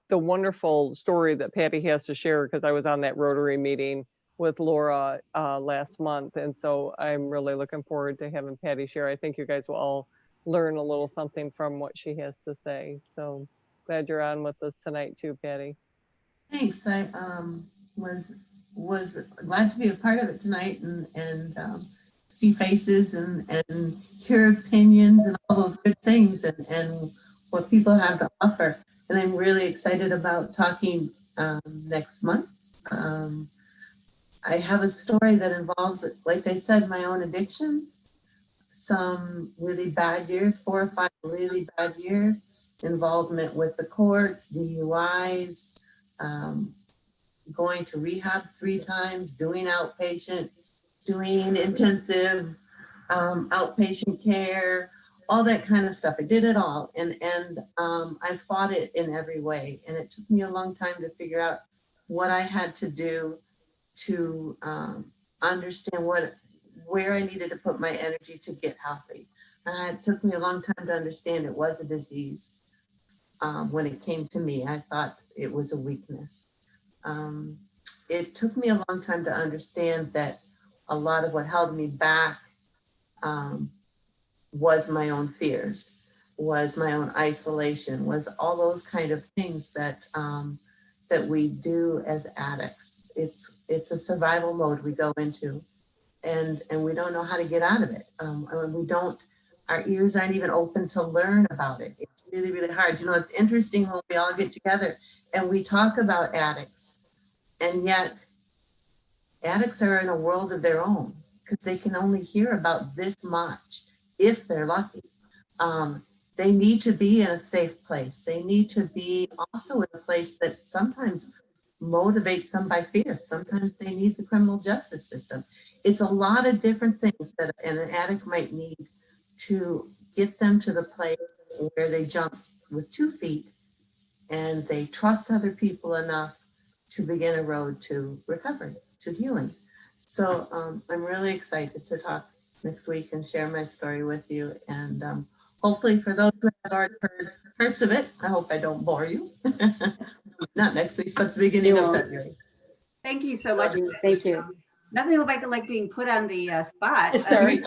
the wonderful story that Patty has to share, because I was on that Rotary meeting with Laura last month. And so I'm really looking forward to having Patty share. I think you guys will all learn a little something from what she has to say. So glad you're on with us tonight too, Patty. Thanks. I was glad to be a part of it tonight and see faces and hear opinions and all those good things and what people have to offer. And I'm really excited about talking next month. I have a story that involves, like I said, my own addiction, some really bad years, 4 or 5 really bad years, involvement with the courts, DUIs, going to rehab 3 times, doing outpatient, doing intensive outpatient care, all that kind of stuff. I did it all. And I fought it in every way. And it took me a long time to figure out what I had to do to understand where I needed to put my energy to get healthy. It took me a long time to understand it was a disease. When it came to me, I thought it was a weakness. It took me a long time to understand that a lot of what held me back was my own fears, was my own isolation, was all those kind of things that that we do as addicts. It's a survival mode we go into, and we don't know how to get out of it. Our ears aren't even open to learn about it. It's really, really hard. It's interesting when we all get together and we talk about addicts, and yet addicts are in a world of their own because they can only hear about this much if they're lucky. They need to be in a safe place. They need to be also in a place that sometimes motivates them by fear. Sometimes they need the criminal justice system. It's a lot of different things that an addict might need to get them to the place where they jump with 2 feet and they trust other people enough to begin a road to recovery, to healing. So I'm really excited to talk next week and share my story with you. And hopefully for those who have already heard parts of it, I hope I don't bore you. Not next week, but the beginning of February. Thank you so much. Thank you. Nothing like being put on the spot. Sorry.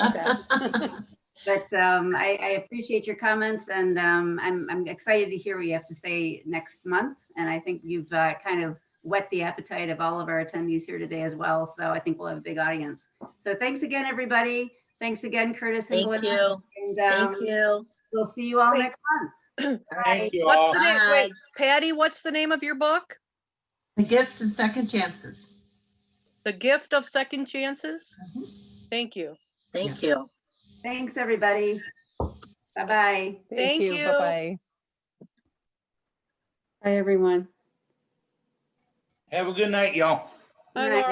But I appreciate your comments, and I'm excited to hear what you have to say next month. And I think you've kind of whet the appetite of all of our attendees here today as well. So I think we'll have a big audience. So thanks again, everybody. Thanks again, Curtis and Thank Glenna. you. And, Thank you. We'll see you all Wait. next month. All right. What's the name? Bye. Wait, Patty, what's the name of your book? The Gift of Second Chances. The Gift of Second Chances? Mhm. Thank you. Thank you. Thanks, everybody. Bye-bye. Thank you. Bye-bye. Bye, everyone. Have a good night, y'all. Bye, Good night. Laura.